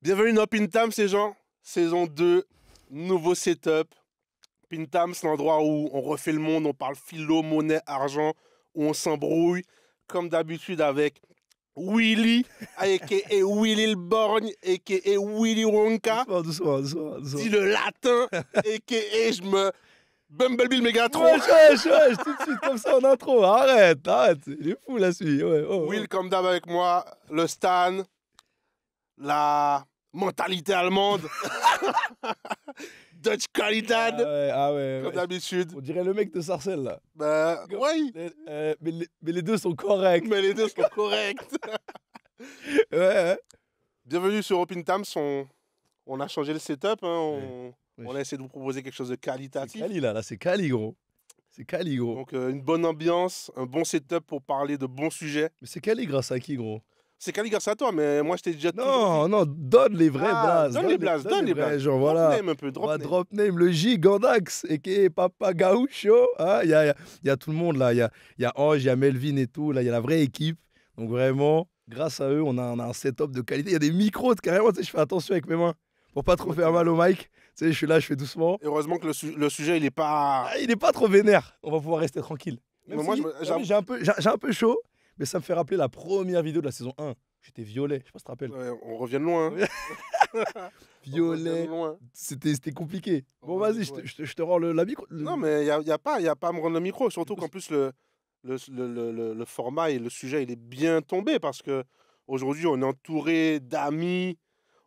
Bienvenue dans Pintams, ces gens. Saison 2, nouveau setup. Pintams, l'endroit où on refait le monde, on parle philo, monnaie, argent, où on s'embrouille, comme d'habitude avec Willy, a.k.a. Willy le Borgne, a.k.a. Willy Wonka. Doucement. Dis le latin, a.k.a. je me... Bumblebee le Mégatron. Wesh, tout de suite comme ça en intro. Arrête. Il est fou là, celui. Ouais, Will, comme d'hab avec moi, le Stan, la mentalité allemande, Dutch Qualitad, Ah ouais. comme d'habitude. On dirait le mec de Sarcelles là. Ben, oui, Mais les deux sont corrects. mais les deux sont corrects. Ouais. Bienvenue sur Open Tams. On a changé le setup. Hein, Ouais. on a essayé de vous proposer quelque chose de C'est qualitatif. Cali là, c'est Cali gros. C'est Cali gros. Donc, une bonne ambiance, un bon setup pour parler de bons sujets. Mais c'est Cali grâce à qui gros? C'est Cali grâce à toi, mais moi, je t'ai déjà Non, donne les vrais Ah, blases. donne les blases, donne les vrais, blases. Genre Drop voilà. name un peu, On drop va name. drop name, le Gigandax, et Papa Gaucho. Hein, il y a tout le monde là. Il y a Ange, il y a Melvin et tout. Là, il y a la vraie équipe. Donc vraiment, grâce à eux, on a un setup de qualité. Il y a des micros, carrément. Tu sais, je fais attention avec mes mains pour pas trop faire mal au mic. Tu sais, je suis là, je fais doucement. Heureusement que le sujet, il est pas... Ah, il est pas trop vénère. On va pouvoir rester tranquille. Même Mais moi, si, j'ai un peu chaud, mais ça me fait rappeler la première vidéo de la saison 1. J'étais violet, je sais pas si tu te rappelles. Ouais, on revient de loin. Hein. On revient Violet, de loin. c'était compliqué. Bon, Ouais, vas-y, ouais. je te rends la micro. Non, mais il n'y a pas à me rendre le micro. Surtout qu'en plus, le format et le sujet, il est bien tombé parce que aujourd'hui, on est entouré d'amis.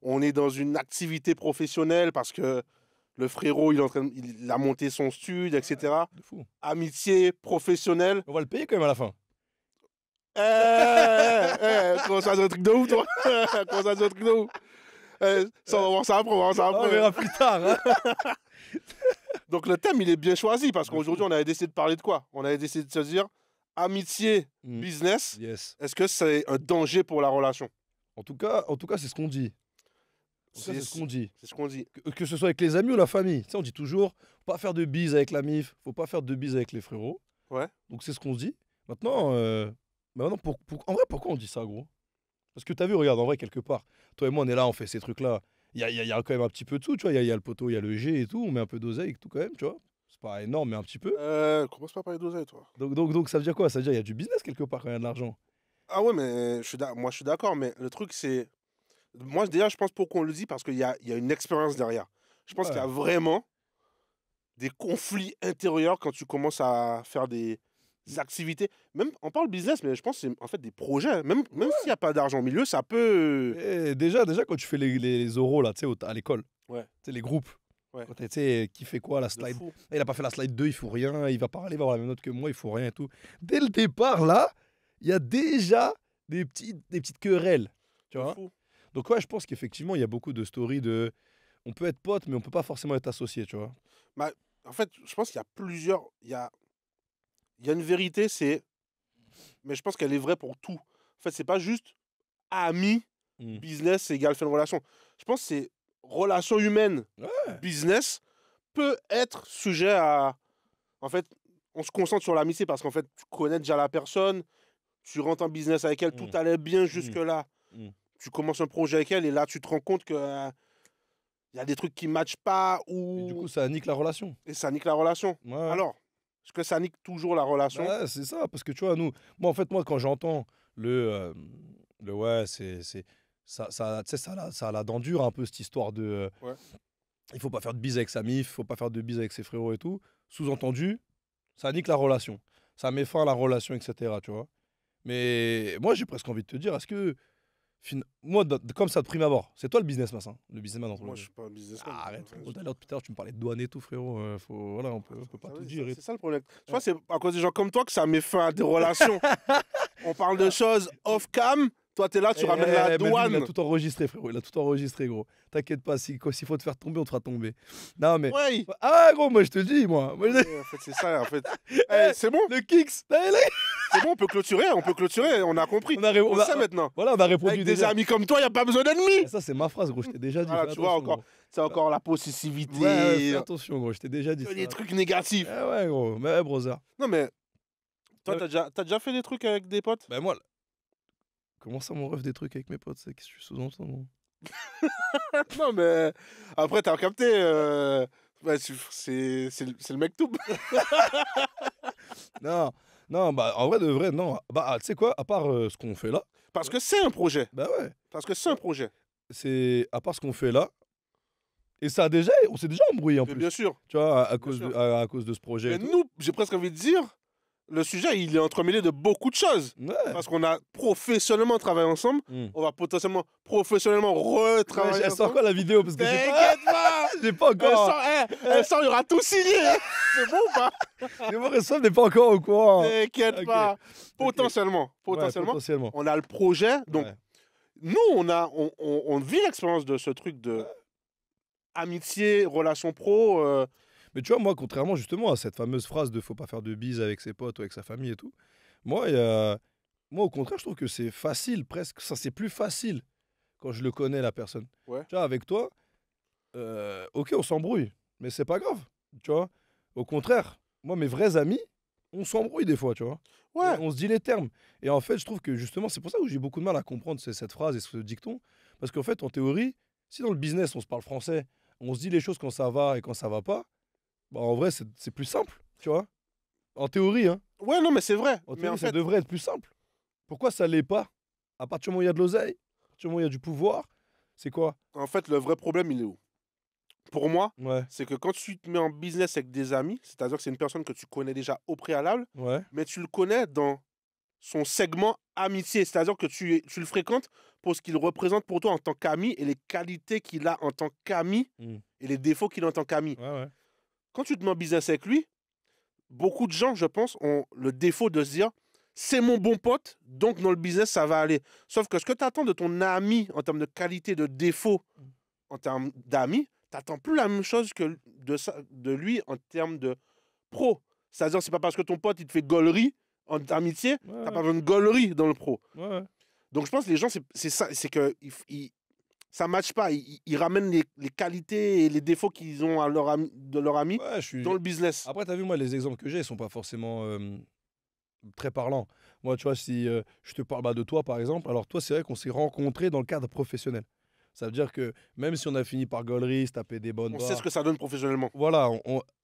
On est dans une activité professionnelle parce que le frérot, il a monté son studio, etc. De fou. Amitié professionnelle. On va le payer quand même à la fin. Comment ça, c'est un truc de ouf, toi? Comment ça, c'est un truc de ouf? Ça, on va voir ça après, on va voir ça On après. verra plus tard. Hein. Donc le thème, il est bien choisi parce qu'aujourd'hui, on avait décidé de parler de quoi? On avait décidé de se dire amitié, Mm. business. Yes. Est-ce que c'est un danger pour la relation? En tout cas, c'est ce qu'on dit. C'est ce qu'on dit. C'est ce qu'on dit. Que ce soit avec les amis ou la famille. Tu sais, on dit toujours, faut pas faire de bise avec la mif, faut pas faire de bise avec les frérots. Ouais. Donc c'est ce qu'on se dit. Maintenant, en vrai, pourquoi on dit ça, gros? Parce que t'as vu, regarde, en vrai, quelque part, toi et moi, on est là, on fait ces trucs-là. Il y a quand même un petit peu de sous, tu vois. Il y a le poteau, il y a le G et tout. On met un peu d'oseille et tout, quand même, tu vois. C'est pas énorme, mais un petit peu. Commence pas par les d'oseille, toi. Donc, ça veut dire quoi? Ça veut dire qu'il y a du business quelque part quand il y a de l'argent. Ah ouais, mais moi, je suis d'accord, mais le truc, c'est... Moi, déjà, je pense pourquoi on le dit, parce qu'il y a une expérience derrière. Je pense Ouais. qu'il y a vraiment des conflits intérieurs quand tu commences à faire des activités. Même, on parle business, mais je pense que c'est en fait des projets. Même s'il n'y a pas d'argent au milieu, ça peut... Et déjà, quand tu fais les oraux, là, tu sais, à l'école, Ouais. tu sais, les groupes. Ouais. Quand tu sais, qui fait quoi, la de slide? fou. Il a pas fait la slide 2, il faut rien. Il va parler, il va avoir la même note que moi, il faut rien et tout. Dès le départ, là, il y a déjà des petites querelles. Tu De vois? fou. Donc, ouais, je pense qu'effectivement, il y a beaucoup de stories de. On peut être potes, mais on peut pas forcément être associé, tu vois. En fait, je pense qu'il y a plusieurs... Il y a une vérité, c'est... Mais je pense qu'elle est vraie pour tout. En fait, c'est pas juste amis, Mm. business égale fin de relation. Je pense que c'est relation humaine, Ouais. business peut être sujet à... En fait, on se concentre sur l'amitié parce qu'en fait, tu connais déjà la personne, tu rentres en business avec elle, tout allait bien jusque-là. Mm. Tu commences un projet avec elle et là, tu te rends compte que y a des trucs qui ne matchent pas Et ou... du coup, ça nique la relation. Et ça nique la relation. Ouais. Alors, est-ce que ça nique toujours la relation? Ouais, c'est ça, parce que tu vois, moi, en fait, quand j'entends le ouais, ça, tu sais, ça a la dent dure un peu cette histoire de. Ouais. Il faut pas faire de bise avec sa mif, il faut pas faire de bise avec ses frérots et tout. Sous-entendu, ça nique la relation. Ça met fin à la relation, etc. Tu vois. Mais moi, j'ai presque envie de te dire, est-ce que. Moi, comme ça, de prime abord, c'est toi le businessman, hein, le businessman entre Moi, les je deux. suis pas un businessman. Ah, arrête, tout à l'heure, tu me parlais de douane et tout, frérot. Voilà, on peut pas Ah tout oui, dire. Et c'est ça le problème. Tu vois, c'est à cause des gens comme toi que ça met fin à des relations. On parle de choses off-cam. Toi, t'es là, tu ramènes la Melvin, douane. il a tout enregistré, frérot. Il a tout enregistré, gros. T'inquiète pas, s'il faut te faire tomber, on te fera tomber. Non, mais. Ouais. Ah, gros, moi, je te dis, moi. Ouais, en fait, c'est ça, en fait. Eh, c'est bon, Le kicks. c'est bon, on peut clôturer, on a compris. On sait maintenant. Voilà, on a répondu Avec des déjà. amis comme toi, il n'y a pas besoin d'ennemis. Et ça, c'est ma phrase, gros. Je t'ai déjà dit. Voilà, fais tu vois, attention, encore, c'est encore la gros. possessivité. Ouais, fais attention, gros. Je t'ai déjà dit. que des ça. trucs négatifs. Ouais, gros. Mais, ouais, brother. Non, mais toi, Ouais. t'as déjà fait des trucs avec des potes? Ben, moi, comment ça, mon rêve des trucs avec mes potes? C'est que je suis sous-entend, gros. Non, mais après, t'as capté. Ouais, c'est le mec tout. Non, non, bah en vrai de vrai, non. Bah tu sais quoi, à part ce qu'on fait là, Parce que c'est un projet. bah ouais, Parce que c'est un projet. c'est à part ce qu'on fait là, et ça a déjà, on s'est déjà embrouillé en Mais plus, bien sûr. tu vois, à Bien cause sûr. à cause de ce projet Mais et tout. nous, j'ai presque envie de dire, le sujet, il est entremêlé de beaucoup de choses. Ouais. Parce qu'on a professionnellement travaillé ensemble. Hmm. On va potentiellement professionnellement retravailler Ouais, sort ensemble. quoi la vidéo parce que j'ai pas, T'inquiète pas. j'ai pas encore. Elle sort, il y aura tout signé. Hein. C'est bon ou pas? Mais mon responsable n'est pas encore au courant. T'inquiète Ok. pas. Potentiellement. Ouais, Potentiellement. potentiellement. On a le projet. Donc, Ouais. nous, on vit l'expérience de ce truc de amitié, relation pro. Mais tu vois, moi, contrairement justement à cette fameuse phrase de faut pas faire de bise avec ses potes ou avec sa famille et tout, moi, moi au contraire, je trouve que c'est facile, presque. Ça, c'est plus facile quand je le connais, la personne. Ouais. Tu vois, avec toi, ok, on s'embrouille, mais c'est pas grave. Tu vois, au contraire, moi, mes vrais amis, on s'embrouille des fois, tu vois. Ouais. Et on se dit les termes. Et en fait, je trouve que justement, c'est pour ça que j'ai beaucoup de mal à comprendre cette phrase et ce dicton. Parce qu'en fait, en théorie, si dans le business, on se parle français, on se dit les choses quand ça va et quand ça va pas, bah, en vrai, c'est plus simple, tu vois. En théorie, hein. Ouais, non, mais c'est vrai. En Mais théorie, en ça fait, devrait être plus simple. Pourquoi ça l'est pas? À partir du moment où il y a de l'oseille, à partir du moment où il y a du pouvoir, c'est quoi? le vrai problème, il est où? Pour moi, Ouais, c'est que quand tu te mets en business avec des amis, c'est-à-dire que c'est une personne que tu connais déjà au préalable, ouais. mais tu le connais dans son segment amitié, c'est-à-dire que tu le fréquentes pour ce qu'il représente pour toi en tant qu'ami et les qualités qu'il a en tant qu'ami Hmm. et les défauts qu'il a en tant qu'ami. Ouais, ouais. Quand tu te mets en business avec lui, beaucoup de gens, je pense, ont le défaut de se dire c'est mon bon pote, donc dans le business, ça va aller. Sauf que ce que tu attends de ton ami en termes de qualité, de défaut, en termes d'amis, tu n'attends plus la même chose que de lui en termes de pro. C'est-à-dire, c'est pas parce que ton pote, il te fait gaulerie en amitié, Ouais, t'as ouais. pas besoin de gaulerie dans le pro. Ouais, ouais. Donc, je pense que les gens, c'est ça, c'est que ça ne matche pas. Ils ramènent les qualités et les défauts qu'ils ont à de leur ami Ouais, je dans suis. le business. Après, t'as vu, moi, les exemples que j'ai, ils sont pas forcément très parlants. Moi, tu vois, si je te parle bah, de toi, par exemple, alors toi, c'est vrai qu'on s'est rencontrés dans le cadre professionnel. Ça veut dire que même si on a fini par gaulerie, se taper des bonnes On sait ce barres, que ça donne professionnellement. voilà,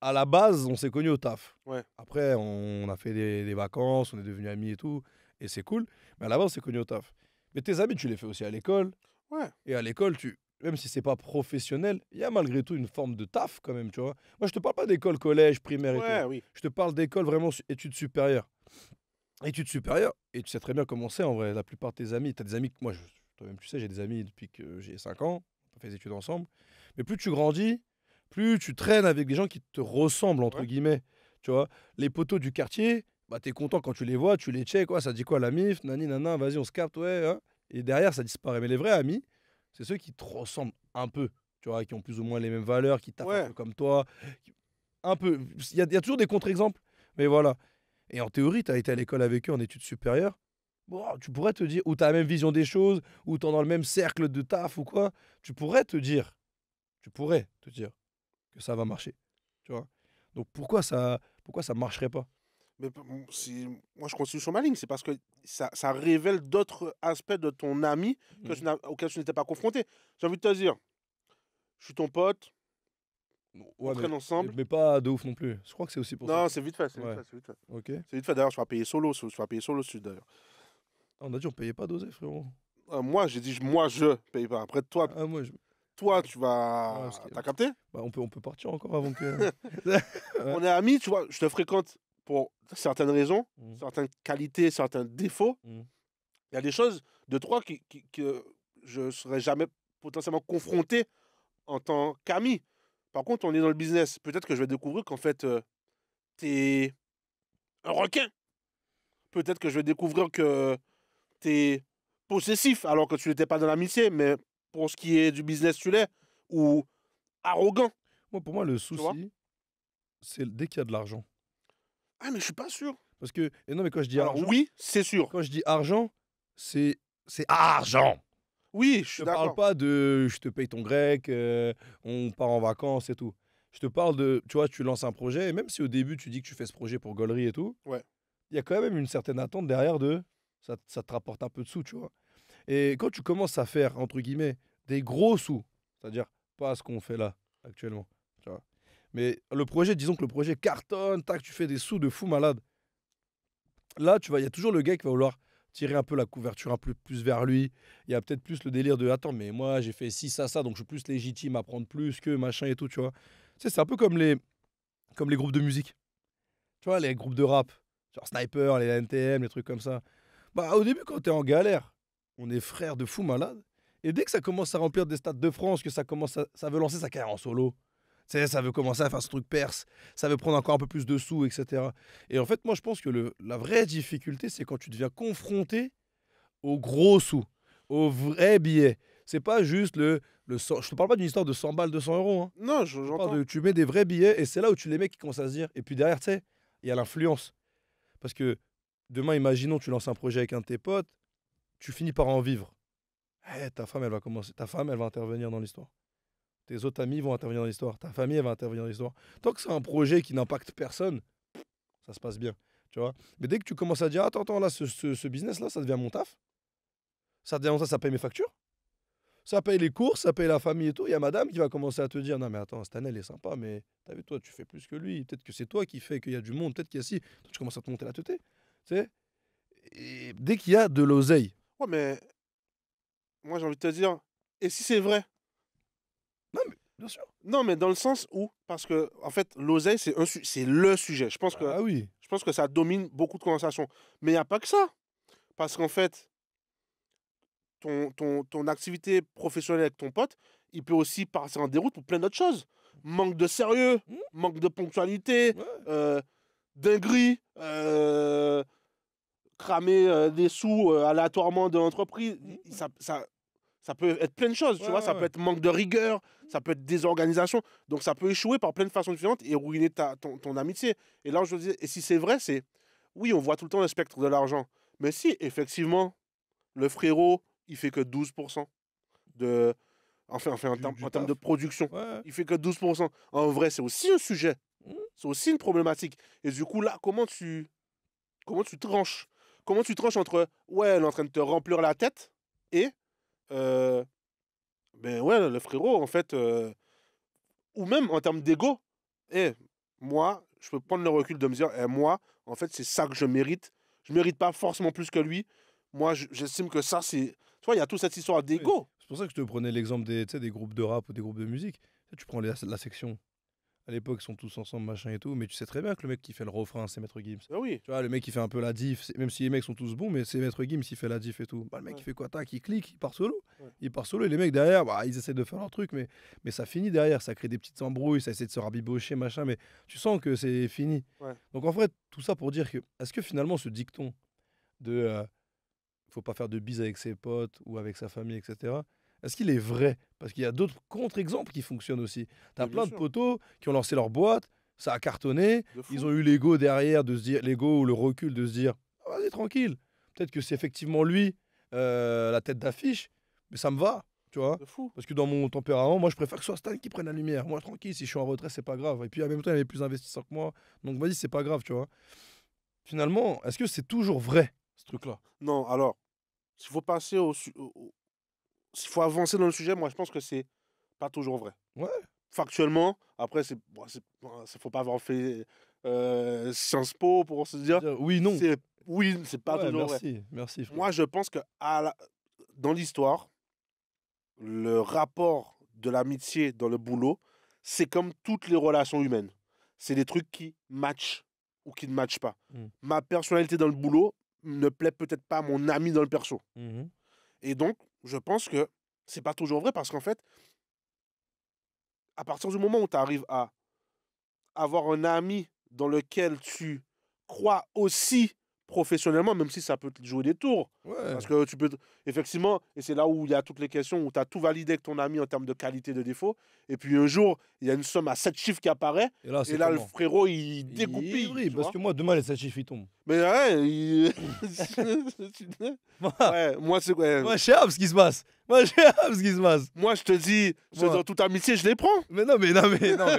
à la base, on s'est connus au taf. Ouais. Après, on a fait des vacances, on est devenus amis et tout, et c'est cool. Mais à la base, on s'est connus au taf. Mais tes amis, tu les fais aussi à l'école. Ouais. Et à l'école, même si c'est pas professionnel, il y a malgré tout une forme de taf quand même, tu vois. Moi, je te parle pas d'école, collège, primaire et Ouais, tout. oui. Je te parle d'école vraiment études supérieures. Études supérieures, et tu sais très bien comment c'est en vrai. La plupart de tes amis, tu as des amis que moi, toi-même, tu sais, j'ai des amis depuis que j'ai 5 ans. On fait des études ensemble. Mais plus tu grandis, plus tu traînes avec des gens qui te ressemblent, entre Ouais. guillemets. Tu vois, les poteaux du quartier, bah, t'es content quand tu les vois, tu les check, quoi, ça dit quoi la mif, nani, nana, vas-y, on se capte, ouais. Hein. Et derrière, ça disparaît. Mais les vrais amis, c'est ceux qui te ressemblent un peu, tu vois, qui ont plus ou moins les mêmes valeurs, qui taffent un Ouais. peu comme toi. Un peu. Il y a toujours des contre-exemples, mais voilà. Et en théorie, tu as été à l'école avec eux en études supérieures. Bon, tu pourrais te dire, ou tu as la même vision des choses, ou tu es dans le même cercle de taf ou quoi, tu pourrais te dire que ça va marcher. Tu vois. Donc pourquoi ça marcherait pas? Mais moi, je continue sur ma ligne. C'est parce que ça révèle d'autres aspects de ton ami auxquels tu n'étais pas confronté. J'ai envie de te dire, je suis ton pote, on Ouais, traîne ensemble. mais pas de ouf non plus. Je crois que c'est aussi pour ça. Non, c'est vite fait, c'est vite Ouais. fait, c'est vite fait. Ok. C'est vite fait, d'ailleurs, je vais payer solo, d'ailleurs. Ah, on a dit on payait pas d'oseille, frérot. Moi, j'ai dit, moi, je paye pas. Après, toi, Ah, moi, tu Ouais, vas... parce que- T'as capté? bah, on peut partir encore avant que. Ouais. On est amis, tu vois, je te fréquente pour certaines raisons, Mm. certaines qualités, certains défauts. Mm. Il y a des choses de toi que je ne serais jamais potentiellement confronté en tant qu'ami. Par contre, on est dans le business. Peut-être que je vais découvrir qu'en fait, t'es un requin. Peut-être que je vais découvrir que t'es possessif alors que tu n'étais pas dans l'amitié, mais pour ce qui est du business, tu l'es. Ou arrogant, Moi, pour moi, le tu vois. souci, c'est dès qu'il y a de l'argent. Ah, mais je suis pas sûr. Parce que, et non, mais Alors oui, c'est sûr. quand je dis argent, c'est argent. Oui, je Je suis te parle d'accord. pas de je te paye ton grec, on part en vacances et tout. Je te parle de, tu vois, tu lances un projet, et même si au début tu dis que tu fais ce projet pour gaulerie et tout, Ouais. il y a quand même une certaine attente derrière de ça te rapporte un peu de sous, tu vois. Et quand tu commences à faire, entre guillemets, des gros sous. C'est-à-dire pas ce qu'on fait là, actuellement. Tu vois. Mais le projet, disons que le projet cartonne, tac, tu fais des sous de fou malade. Là, tu vois, il y a toujours le gars qui va vouloir tirer un peu la couverture un peu plus vers lui. Il y a peut-être plus le délire de attends, mais moi j'ai fait ci, ça, donc je suis plus légitime à prendre plus que machin et tout, tu vois. Tu sais, c'est un peu comme les groupes de musique. Tu vois, les groupes de rap, genre Sniper, les NTM, les trucs comme ça. Bah, au début, quand t'es en galère, on est frères de fou malade. Et dès que ça commence à remplir des stades de France, que ça veut lancer sa carrière en solo, tu sais, ça veut commencer à faire ce truc perse, ça veut prendre encore un peu plus de sous, etc. Et en fait, moi, je pense que la vraie difficulté, c'est quand tu deviens confronté aux gros sous, aux vrais billets. C'est pas juste je te parle pas d'une histoire de 100 balles, 200 euros. Hein. Non, Je parle j'entends. tu mets des vrais billets et c'est là où tu les mecs qui commencent à se dire. Et puis derrière, tu sais, il y a l'influence. Parce que demain, imaginons, tu lances un projet avec un de tes potes, tu finis par en vivre. Ta femme, elle va intervenir dans l'histoire. Tes autres amis vont intervenir dans l'histoire. Ta famille, elle va intervenir dans l'histoire. Tant que c'est un projet qui n'impacte personne, ça se passe bien. Tu vois. Mais dès que tu commences à dire, attends, là, ce business-là, ça devient mon taf. Ça devient mon taf, ça paye mes factures. Ça paye les courses, ça paye la famille et tout. Il y a madame qui va commencer à te dire, non mais attends, cette année, elle est sympa, mais t'as vu, toi, tu fais plus que lui. Peut-être que c'est toi qui fais qu'il y a du monde. Peut-être qu'il y a si. Toi, tu commences à te monter la tête. Tu sais. Et dès qu'il y a de l'oseille. Ouais, mais moi, j'ai envie de te dire, et si c'est vrai? Non, mais bien sûr. Non, mais dans le sens où, parce que, en fait, l'oseille, c'est le sujet. Ah oui. Je pense que ça domine beaucoup de conversations. Mais il n'y a pas que ça. Parce qu'en fait, ton activité professionnelle avec ton pote, il peut aussi partir en déroute pour plein d'autres choses. Manque de sérieux, Mmh. manque de ponctualité, Ouais. dinguerie, cramer des sous aléatoirement de l'entreprise. Mmh. Ça peut être plein de choses, tu vois. Ça peut être manque de rigueur, ça peut être désorganisation. Donc ça peut échouer par plein de façons différentes et ruiner ton amitié. Et là, je dis, et si c'est vrai, c'est... Oui, on voit tout le temps le spectre de l'argent. Mais si, effectivement, le frérot, il fait que 12% de... Enfin, Du en termes de taf. production. Ouais. Il fait que 12%. En vrai, c'est aussi un sujet. Mmh. C'est aussi une problématique. Et du coup, là, comment tu tranches? Comment tu tranches entre, ouais, elle est en train de te remplir la tête et, euh, ben ouais, le frérot, en fait, ou même en termes d'ego, et moi, je peux prendre le recul de me dire, moi, en fait, c'est ça que je mérite. Je mérite pas forcément plus que lui. Moi, j'estime que ça, c'est... Tu vois, il y a toute cette histoire Oui. d'ego. C'est pour ça que je te prenais l'exemple des, tu sais, des groupes de rap ou des groupes de musique. Tu sais, tu prends la section. À l'époque, ils sont tous ensemble, machin et tout. Mais tu sais très bien que le mec qui fait le refrain, c'est Maître Gims. Ben oui. Tu vois, le mec qui fait un peu la diff, même si les mecs sont tous bons, mais c'est Maître Gims qui fait la diff et tout. Bah, le mec, Ouais. il fait quoi? Tac, il clique, il part solo. Ouais. Il part solo et les mecs derrière, bah, ils essaient de faire leur truc, mais ça finit derrière. Ça crée des petites embrouilles, ça essaie de se rabibocher, machin, mais tu sens que c'est fini. Ouais. Donc en fait, tout ça pour dire que, est-ce que finalement ce dicton de faut pas faire de bise avec ses potes ou avec sa famille, etc., est-ce qu'il est vrai? Parce qu'il y a d'autres contre-exemples qui fonctionnent aussi. T'as Mais bien plein de sûr. potos qui ont lancé leur boîte, ça a cartonné, De fou. ils ont eu l'ego derrière de se dire, l'ego ou le recul de se dire, ah, vas-y tranquille, peut-être que c'est effectivement lui la tête d'affiche, mais ça me va, tu vois. De fou. Parce que dans mon tempérament, moi je préfère que ce soit Stan qui prenne la lumière. Moi tranquille, si je suis en retrait, c'est pas grave. Et puis en même temps, il est plus investissant que moi, donc vas-y, c'est pas grave, tu vois. Finalement, est-ce que c'est toujours vrai, ce truc-là? Non, alors, s'il faut passer s'il faut avancer dans le sujet, moi, je pense que c'est pas toujours vrai. Ouais. Factuellement, après, faut pas avoir fait Sciences Po pour se dire, Oui, non. oui, c'est pas Ouais, toujours vrai. merci, frère. Moi, je pense que dans l'histoire, le rapport de l'amitié dans le boulot, c'est comme toutes les relations humaines. C'est des trucs qui matchent ou qui ne matchent pas. Mm. Ma personnalité dans le boulot ne plaît peut-être pas à mon ami dans le perso. Mhm. Et donc, je pense que c'est pas toujours vrai parce qu'en fait, à partir du moment où tu arrives à avoir un ami dans lequel tu crois aussi professionnellement, même si ça peut te jouer des tours. Ouais. Parce que tu peux, effectivement, et c'est là où il y a toutes les questions, où tu as tout validé avec ton ami en termes de qualité, de défaut, et puis un jour, il y a une somme à 7 chiffres qui apparaît, Et là, et c'est là, le comment? frérot, il dégoupille. Oui, tu parce vois. que moi, demain, les 7 chiffres, ils tombent. Mais ouais, Moi, ouais, moi, c'est... ouais. moi, je sais pas ce qui se passe. Moi, je sais pas ce qui se passe. Moi, je te dis, Moi. dans toute amitié, je les prends. Mais non, mais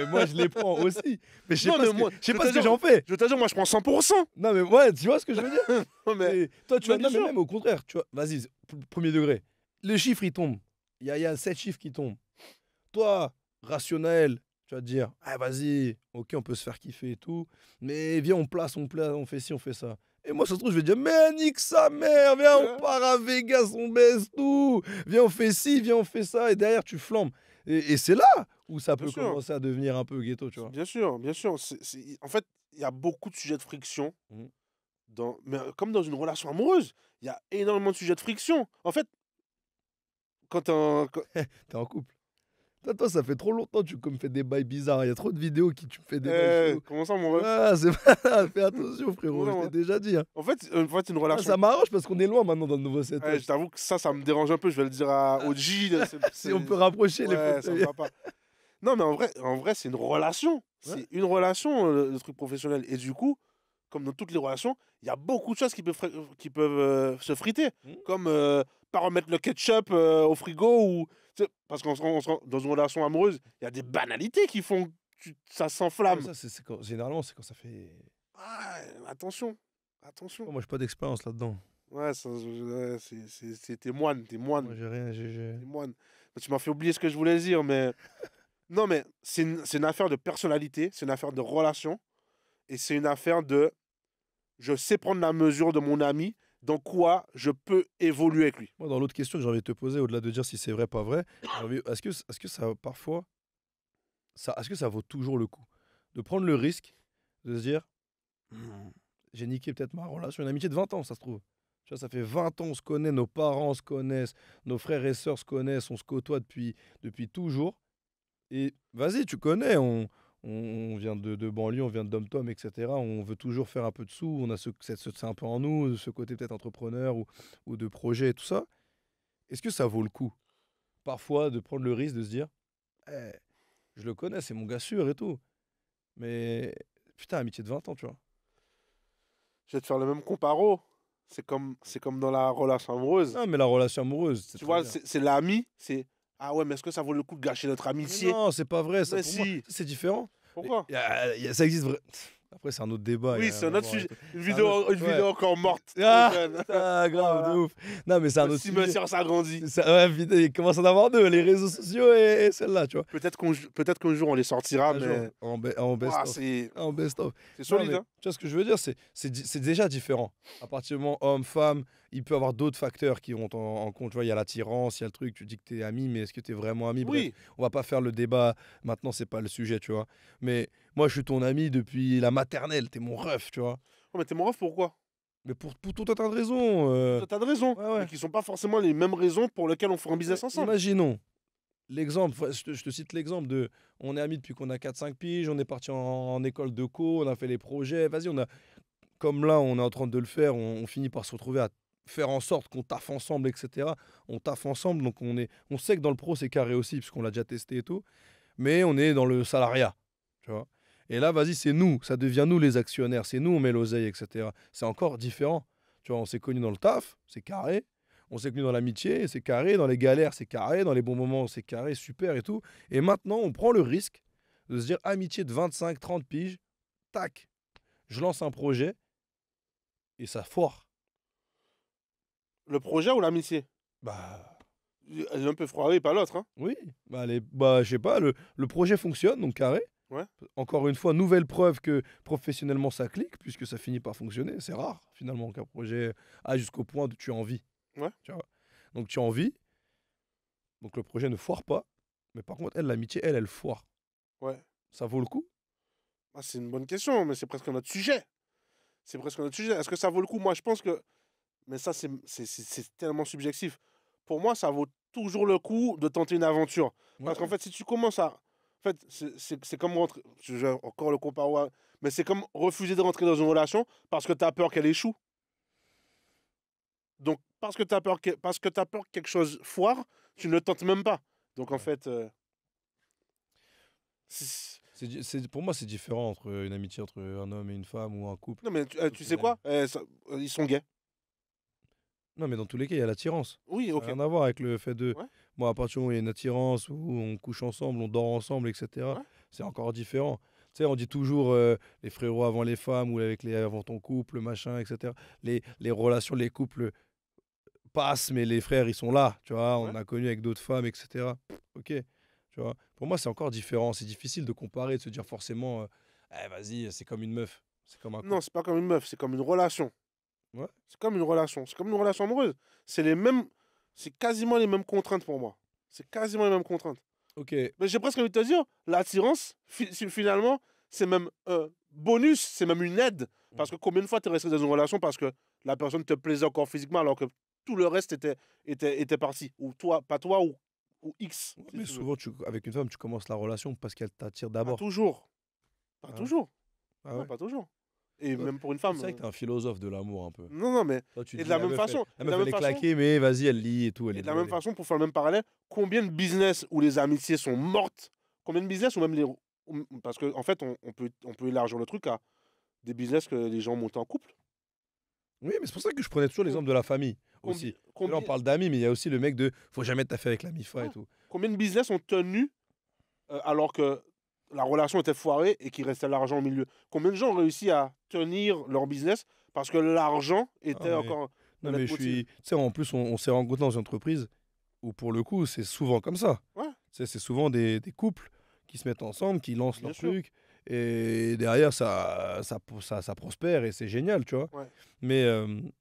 moi, je les prends aussi. Mais je sais Non, pas mais ce que, moi, je sais je pas te ce que jure- j'en fais. Je te dire, moi, je prends 100%. Non, mais ouais, tu vois ce que je veux dire? Non, mais, Et toi, tu mais vois, bien non, mais sûr. même au contraire, tu vois, vas-y, premier degré. Les chiffres, ils tombent. il y a 7 chiffres qui tombent. Toi, rationnel, tu vas te dire, ah vas-y, ok, on peut se faire kiffer et tout, mais viens, on fait ci, on fait ça. Et moi, ça se trouve, je vais dire, mais nique sa mère, viens, on part à Vegas, on baisse tout, viens, on fait ci, viens, on fait ça, et derrière, tu flambes. Et c'est là où ça Bien peut sûr, commencer à devenir un peu ghetto, tu vois. bien sûr, bien sûr. En fait, il y a beaucoup de sujets de friction, Mhm. mais comme dans une relation amoureuse, il y a énormément de sujets de friction. En fait, quand T'es en couple. Toi, ça fait trop longtemps que tu me fais des bails bizarres. Il y a trop de vidéos qui tu me fais des bails chelous. comment ça, mon ref? Ah, c'est pas... Fais attention, Comment frérot, ça, je mon t'ai ref? déjà dit. Hein. En fait, une Ah, relation. ça m'arrange parce qu'on est loin maintenant dans le nouveau setup. Je t'avoue que ça me dérange un peu. Je vais le dire au G. Si on peut rapprocher les Ouais, ça me fauteuils. va pas. Non, mais en vrai, c'est une relation. Ouais. C'est une relation, le truc professionnel. Et du coup, comme dans toutes les relations, il y a beaucoup de choses qui peuvent se friter. Mhm. Comme pas remettre le ketchup au frigo. Tu sais, parce dans une relation amoureuse, il y a des banalités qui font que ça Ouais, s'enflamme. ça, généralement, c'est quand ça fait. Ah, attention. Attention. Oh, moi, j'ai pas d'expérience là-dedans. Ouais, t'es moine. T'es moine. Moi, j'ai rien. T'es moine. Tu m'as fait oublier ce que je voulais dire, mais. Non, mais c'est une affaire de personnalité, c'est une affaire de relation, et c'est une affaire de je sais prendre la mesure de mon ami, dans quoi je peux évoluer avec lui. Moi, dans l'autre question que j'ai envie de te poser, au-delà de dire si c'est vrai, pas vrai, est-ce que ça, parfois, est-ce que ça vaut toujours le coup de prendre le risque de se dire, Hmm, j'ai niqué peut-être ma relation, une amitié de 20 ans, ça se trouve. Tu vois, ça fait 20 ans, on se connaît, nos parents se connaissent, nos frères et sœurs se connaissent, on se côtoie depuis toujours. Et vas-y, tu connais, on vient de banlieue, on vient de dom-tom, etc. On veut toujours faire un peu de sous, on a c'est un peu en nous, ce côté peut-être entrepreneur ou de projet et tout ça. Est-ce que ça vaut le coup, parfois, de prendre le risque de se dire, Eh, je le connais, c'est mon gars sûr et tout. Mais putain, amitié de 20 ans, tu vois. Je vais te faire le même comparo. C'est comme dans la relation amoureuse. Non, mais la relation amoureuse, c'est Tu très vois, bien. c'est l'ami, c'est ah ouais, mais est-ce que ça vaut le coup de gâcher notre Mais amitié? non, c'est pas vrai, ça Mais pour moi, si. ça, c'est différent. Mais Pourquoi? ça existe vrai. Après, c'est un autre débat, il y Oui, a c'est rien un à autre voir et sujet. tout. Une C'est un vidéo, autre. une Ouais. vidéo encore morte, trop Ah, jeune. putain, grave, de Voilà. ouf. Non, mais c'est un Le autre sujet. cimetière s'agrandit. C'est ça, ouais, putain, il commence à en avoir deux, les réseaux sociaux et celle-là, tu vois. Peut-être qu'un jour on les sortira, Un jour, mais en ouah, best-of. c'est En best-of. c'est Non, solide, mais hein. tu vois ce que je veux dire, c'est déjà différent. À partir du moment homme, femme, il peut y avoir d'autres facteurs qui rentrent en compte. Tu vois, il y a l'attirance, il y a le truc, tu dis que tu es ami, mais est-ce que tu es vraiment ami? Bref, Oui. on va pas faire le débat. Maintenant, c'est pas le sujet, tu vois. Mais moi, je suis ton ami depuis la maternelle, tu es mon ref, tu vois. Oh, mais t'es mon ref, pourquoi? Mais pour tout un tas de raisons. Toi, t'as de raisons, Ouais, mais ouais. qui sont pas forcément les mêmes raisons pour lesquelles on fait un Ouais, business ensemble. imaginons. L'exemple, je te cite l'exemple de on est amis depuis qu'on a 4-5 piges, on est parti en école de co, on a fait les projets, vas-y, comme là on est en train de le faire, on finit par se retrouver à faire en sorte qu'on taffe ensemble, etc. On taffe ensemble, donc on sait que dans le pro c'est carré aussi, puisqu'on l'a déjà testé et tout, mais on est dans le salariat, tu vois. Et là, vas-y, c'est nous, ça devient nous les actionnaires, c'est nous, on met l'oseille, etc. C'est encore différent. Tu vois, on s'est connus dans le taf, c'est carré. On s'est connus dans l'amitié, c'est carré. Dans les galères, c'est carré. Dans les bons moments, c'est carré, super et tout. Et maintenant, on prend le risque de se dire amitié de 25-30 piges, tac, je lance un projet et ça foire. Le projet ou l'amitié? Bah Elle est un peu froidée, pas l'autre, hein. oui, bah, je sais pas, le projet fonctionne, donc carré. Ouais. Encore une fois, nouvelle preuve que professionnellement ça clique, puisque ça finit par fonctionner. C'est rare finalement qu'un projet aille jusqu'au point de tu as envie. Ouais. Tu vois. Donc tu as envie, donc le projet ne foire pas. Mais par contre, elle, l'amitié, elle foire. Ouais. Ça vaut le coup? Ah, c'est une bonne question, mais c'est presque notre sujet. C'est presque notre sujet. Est-ce que ça vaut le coup? Moi, je pense que. Mais ça, c'est tellement subjectif. Pour moi, ça vaut toujours le coup de tenter une aventure. Parce qu'en Ouais. fait, si tu commences à. En fait, c'est comme rentrer. Je vais encore le comparo à. Mais c'est comme refuser de rentrer dans une relation parce que tu as peur qu'elle échoue. Donc, parce que t'as peur que quelque chose foire, tu ne tentes même pas. Donc, en Ouais. fait. C'est- Pour moi, c'est différent entre une amitié entre un homme et une femme ou un couple. Non, mais tu sais Professionnel. quoi? Ils sont gays. Non, mais dans tous les cas, il y a l'attirance. Oui, Ça n'a ok. rien à voir avec le fait de. Ouais, Moi, à partir du moment où il y a une attirance, où on couche ensemble, on dort ensemble, etc., ouais. c'est encore différent. Tu sais, on dit toujours les frérots avant les femmes ou avec les avant ton couple, machin, etc. Les relations, les couples passe, mais les frères, ils sont là, tu vois. On Ouais. a connu avec d'autres femmes, etc. Ok, tu vois. Pour moi, c'est encore différent. C'est difficile de comparer, de se dire forcément, vas-y, c'est comme une meuf, c'est comme un Non, couple. c'est pas comme une meuf, c'est comme une relation. Ouais. C'est comme une relation. C'est comme une relation amoureuse. C'est les mêmes. C'est quasiment les mêmes contraintes pour moi. C'est quasiment les mêmes contraintes. Ok, Mais j'ai presque envie de te dire, l'attirance, finalement, c'est même un bonus, c'est même une aide. Parce que combien de fois tu es resté dans une relation parce que la personne te plaisait encore physiquement alors que tout le reste était parti. Ou toi, pas toi, ou X. ouais, Si mais tu veux. souvent, avec une femme, tu commences la relation parce qu'elle t'attire Pas d'abord. toujours. Pas Ah ouais. toujours. Ah Non, ouais. pas toujours. Et Toi, même pour une c'est femme. vrai que t'es un philosophe de l'amour un peu. Non, non, mais. Toi, tu Et de dis, la même façon. la Et de meuf, la elle même est façon. claquée, mais vas-y, elle lit et tout. Elle Et est de la même belle. façon, pour faire le même parallèle, combien de business où les amitiés sont mortes, combien de business ou même les. Parce qu'en fait, on peut élargir le truc à des business que les gens montent en couple. Oui, mais c'est pour ça que je prenais toujours Com- l'exemple de la famille aussi. Parce que là, on Combien, parle d'amis, mais il y a aussi le mec de faut jamais t'affaire avec la MIFA et ouais, tout. combien de business ont tenu alors que la relation était foirée et qu'il restait l'argent au milieu. Combien de gens ont réussi à tenir leur business parce que l'argent Ah, était mais... encore Non, un mais je leitmotiv. suis. Tu sais, en plus, on s'est rencontrés dans une entreprise où, pour le coup, c'est souvent comme ça. Ouais, Tu sais, c'est souvent des couples qui se mettent ensemble, qui lancent bien leur sûr. truc. Et derrière, ça prospère et c'est génial, tu vois. Ouais. Mais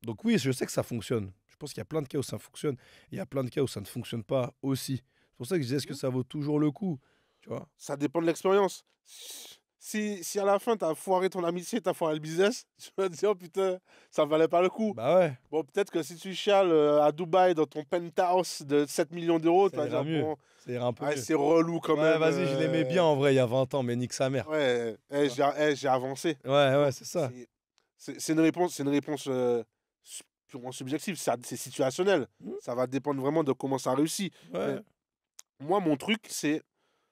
donc, oui, je sais que ça fonctionne. Je pense qu'il y a plein de cas où ça fonctionne. Il y a plein de cas où ça ne fonctionne pas aussi. C'est pour ça que je disais, est-ce que ça vaut toujours le coup, tu vois? Ça dépend de l'expérience. Si à la fin, tu as foiré ton amitié, tu as foiré le business, tu vas te dire, oh putain, ça valait pas le coup. Bah ouais, Bon, peut-être que si tu chiales à Dubaï dans ton penthouse de 7 millions d'euros, tu ça vas ira dire, mieux. bon, Ça ira un peu ouais, mieux. c'est relou quand Ouais, même. vas-y, je l'aimais bien en vrai il y a 20 ans, mais nique sa mère. Ouais, Tu vois. j'ai avancé. Ouais, ouais, Donc, c'est ça. c'est une réponse purement subjective, c'est situationnel. Hmm. Ça va dépendre vraiment de comment ça réussit. Mais Ouais. moi, mon truc, c'est.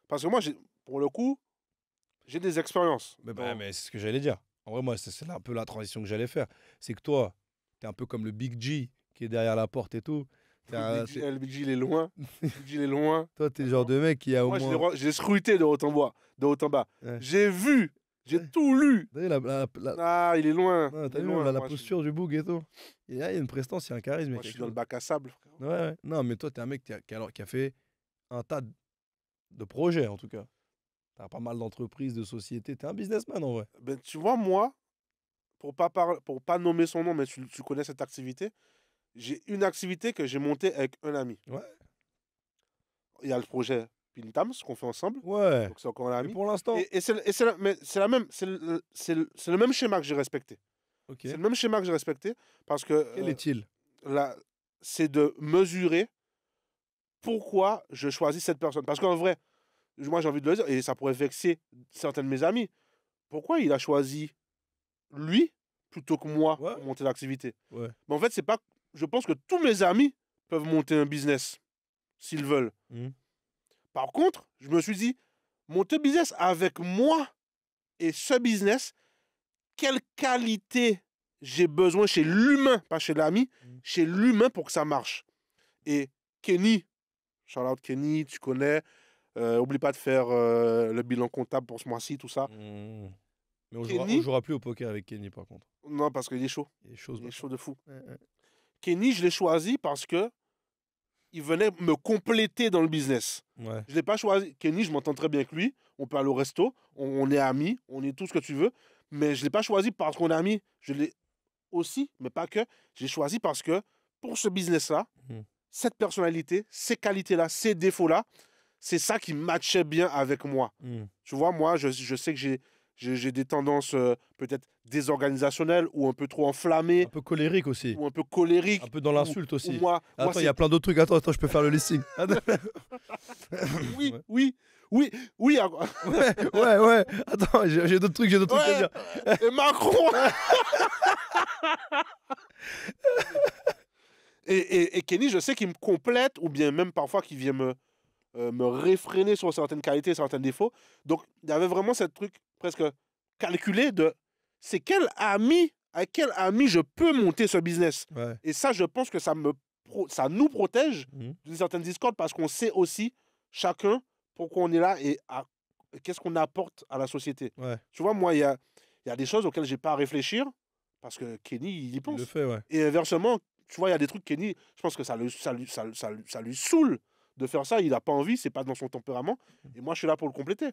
Parce que moi, pour le coup, j'ai des expériences. Mais c'est ce que j'allais dire. En vrai, moi, c'est un peu la transition que j'allais faire. C'est que toi, t'es un peu comme le Big G qui est derrière la porte et tout. Le Big G, il est loin. Le Big G, il est loin. Toi, t'es le genre de mec qui a au Moi, moins. je l'ai scruté de haut en bas. De haut en bas. Ouais. J'ai vu. J'ai Ouais. tout lu. T'as vu Ah, il est loin. non, Il t'as est vu loin. la Moi, posture du boug et tout. Il y a une prestance, il y a un charisme, il y a je suis quelque dans le chose. bac à sable, frère. Ouais, ouais. Non, mais toi, t'es un mec qui a fait un tas de projets, en tout cas. T'as pas mal d'entreprises, de sociétés. T'es un businessman, en vrai. Ben, tu vois, moi, pour pas nommer son nom, mais tu connais cette activité, j'ai une activité que j'ai montée avec un ami. Ouais. Il y a le projet Pintams qu'on fait ensemble, Ouais. donc c'est encore un Mais ami. pour l'instant. Mais c'est la même, c'est le même schéma que j'ai respecté. Ok. C'est le même schéma que j'ai respecté parce que Quel est-il? c'est de mesurer pourquoi je choisis cette personne. Parce qu'en vrai, moi j'ai envie de le dire, et ça pourrait vexer certains de mes amis, pourquoi il a choisi lui plutôt que moi Ouais. pour monter l'activité. Ouais. Mais en fait, c'est pas. Je pense que tous mes amis peuvent monter un business s'ils veulent. Mhm. Par contre, je me suis dit, monter un business avec moi et ce business, quelle qualité j'ai besoin chez l'humain, pas chez l'ami, chez l'humain pour que ça marche. Et Kenny, shout out Kenny, tu connais, oublie pas de faire le bilan comptable pour ce mois-ci, tout ça. Mhm. Mais on Kenny, jouera plus au poker avec Kenny, par contre. non, parce qu'il est chaud. Il est chaud, ce Il est bâtard. chaud de fou. Ouais. Kenny, je l'ai choisi parce que il venait me compléter dans le business. Ouais. Je l'ai pas choisi. Kenny, je m'entends très bien avec lui. On peut aller au resto. On est amis. On est tout ce que tu veux. Mais je l'ai pas choisi parce qu'on est amis. Je l'ai aussi, mais pas que. J'ai choisi parce que pour ce business-là, Mhm. cette personnalité, ces qualités-là, ces défauts-là, c'est ça qui matchait bien avec moi. Mhm. Tu vois, moi, je sais que j'ai des tendances peut-être désorganisationnelles ou un peu trop enflammées Un peu colérique aussi. ou un peu colériques. Un peu dans l'insulte aussi. Ou moi, Attends, il y c'est- a plein d'autres trucs. Attends, je peux faire le listing. Attends. oui, Ouais. oui, oui, oui. Ouais. Attends, j'ai d'autres trucs à Ouais, dire. et Macron. et Kenny, je sais qu'il me complète, ou bien même parfois qu'il vient me réfréner sur certaines qualités, certains défauts. Donc, il y avait vraiment ce truc presque calculé de c'est avec quel ami je peux monter ce business. Ouais. Et ça, je pense que ça nous protège Mhm. d'une certaine discorde parce qu'on sait aussi chacun pourquoi on est là et qu'est-ce qu'on apporte à la société. Ouais. Tu vois, moi, il y a des choses auxquelles j'ai pas à réfléchir parce que Kenny, il y Il pense. le fait, ouais. Et inversement, tu vois, il y a des trucs, Kenny, je pense que ça lui saoule de faire ça. Il n'a pas envie, c'est pas dans son tempérament. Et moi, je suis là pour le compléter.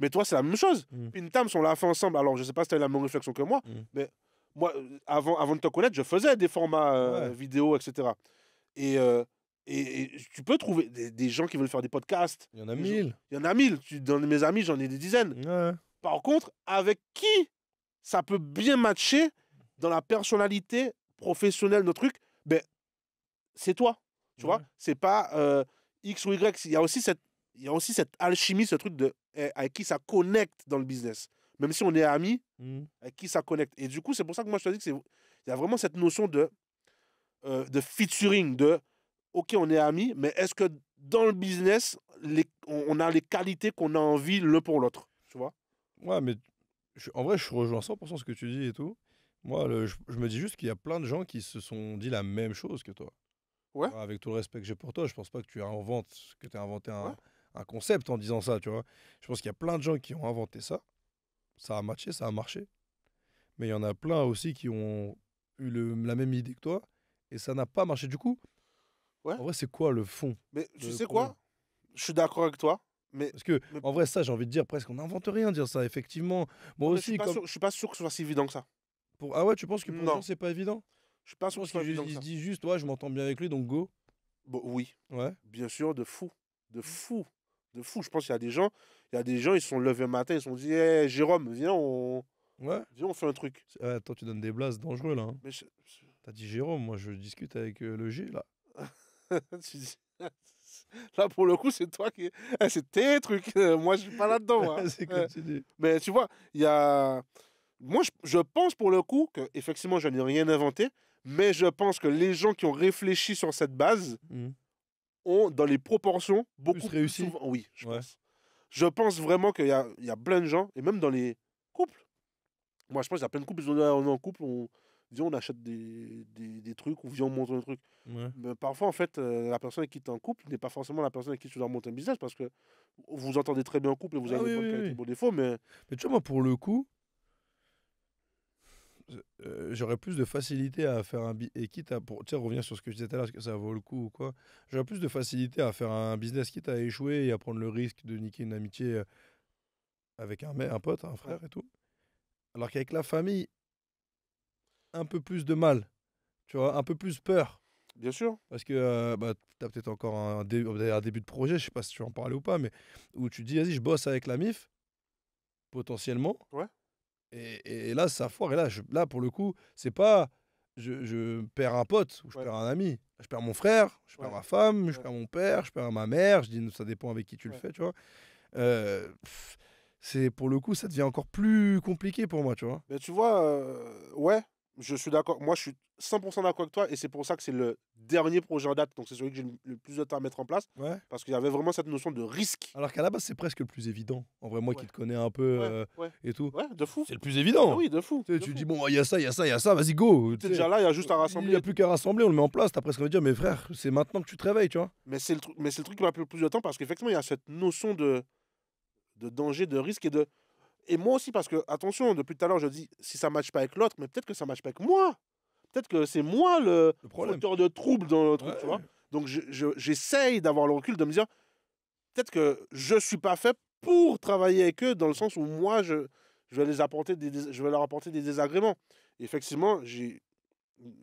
Mais toi, c'est la même chose. Pintams, on l'a fait ensemble. Alors, je sais pas si tu as eu la même réflexion que moi, mais moi, avant de te connaître, je faisais des formats vidéo, etc. Et, tu peux trouver des gens qui veulent faire des podcasts. Il y en a 1000. Il y en a 1000. Dans mes amis, j'en ai des dizaines. Ouais. Par contre, avec qui ça peut bien matcher dans la personnalité professionnelle, notre truc, ben, c'est toi. Tu vois, c'est pas X ou Y. Il y a aussi cette alchimie, ce truc de avec qui ça connecte dans le business. Même si on est amis, avec qui ça connecte. Et du coup, c'est pour ça que moi, je te dis qu'il y a vraiment cette notion de featuring, de OK, on est amis, mais est-ce que dans le business, on a les qualités qu'on a envie l'un pour l'autre, tu vois? Ouais, mais en vrai, je rejoins 100% ce que tu dis et tout. Moi, je me dis juste qu'il y a plein de gens qui se sont dit la même chose que toi. Ouais. Avec tout le respect que j'ai pour toi, je pense pas que tu as inventé un concept en disant ça, tu vois. Je pense qu'il y a plein de gens qui ont inventé ça. Ça a matché, ça a marché. Mais il y en a plein aussi qui ont eu la même idée que toi et ça n'a pas marché. Du coup, Ouais. en vrai, c'est quoi le fond? Mais tu sais quoi? Je suis d'accord avec toi. Mais Parce que, en vrai, ça, j'ai envie de dire presque, on n'invente rien dire ça, effectivement. Moi aussi, je suis pas sûr que ce soit si évident que ça. Ah ouais, tu penses que pour les Non. gens, c'est pas évident? Je suis pas sûr que ce soit évident que Ils ça. se disent juste, ouais, je m'entends bien avec lui, donc go. Bon, oui, Ouais. bien sûr, de fou. De fou. De fou. Je pense qu'il y a des gens, ils se sont levés un matin, ils se sont dit, hey, Jérôme, viens, on fait un truc. Attends, tu donnes des blases dangereux, là. Hein. Mais T'as dit Jérôme, moi, je discute avec le G, là. Là, pour le coup, c'est toi qui. C'est tes trucs. Moi, je suis pas là-dedans. Hein. C'est comme tu dis. Mais tu vois, il y a. Moi, je pense pour le coup que, effectivement, je n'ai rien inventé, mais je pense que les gens qui ont réfléchi sur cette base ont, dans les proportions, beaucoup plus réussi. souvent. Oui, je pense. Je pense vraiment qu'il y a plein de gens, et même dans les couples. Moi, je pense qu'il y a plein de couples, on est en couple, on achète des trucs, ou viens, on monte un truc. Ouais. Mais parfois, en fait, la personne avec qui tu es en couple n'est pas forcément la personne avec qui tu dois monter un business, parce que vous entendez très bien en couple et vous avez des bonnes qualités, des bons défauts, mais tu vois, moi, pour le coup, j'aurais plus de facilité à faire et quitte à revenir sur ce que je disais tout à l'heure, est-ce que ça vaut le coup ou quoi, j'aurais plus de facilité à faire un business quitte à échouer et à prendre le risque de niquer une amitié avec un pote, un frère et tout, alors qu'avec la famille, un peu plus de mal, tu vois, un peu plus peur. bien sûr. Parce que tu as peut-être encore un début de projet, je sais pas si tu vas en parler ou pas, mais où tu te dis, vas-y, je bosse avec la MIF, potentiellement. Ouais. Et là, ça foire. Et là, pour le coup, c'est pas je perds un pote ou je perds un ami. Je perds mon frère, je perds ma femme, je perds mon père, je perds ma mère. Je dis, ça dépend avec qui tu le fais, tu vois. C'est pour le coup, ça devient encore plus compliqué pour moi, tu vois. Mais tu vois, ouais, je suis d'accord. Moi, je suis 100% d'accord avec toi, et c'est pour ça que c'est le dernier projet en date, donc c'est celui que j'ai le plus de temps à mettre en place, parce qu'il y avait vraiment cette notion de risque. Alors qu'à la base, c'est presque le plus évident. En vrai, moi qui te connais un peu et tout. Ouais, de fou. C'est le plus évident. Ah oui, de fou. Tu dis, bon, il y a ça, il y a ça, il y a ça, vas-y, go. T'es déjà là, il y a juste à rassembler. Il n'y a plus qu'à rassembler, on le met en place. T'as presque envie de dire, mais frère, c'est maintenant que tu te réveilles, tu vois. Mais c'est le truc qui m'a pris le plus de temps, parce qu'effectivement, il y a cette notion de danger, de risque, et moi aussi, parce que, attention, depuis tout à l'heure, je dis, si ça ne matche pas avec l'autre, mais peut-être que ça ne matche pas avec moi. Peut-être que c'est moi le facteur de trouble dans le truc, tu vois. Donc, j'essaye d'avoir le recul, de me dire, peut-être que je ne suis pas fait pour travailler avec eux, dans le sens où moi, je vais leur apporter des désagréments. Et effectivement, j'ai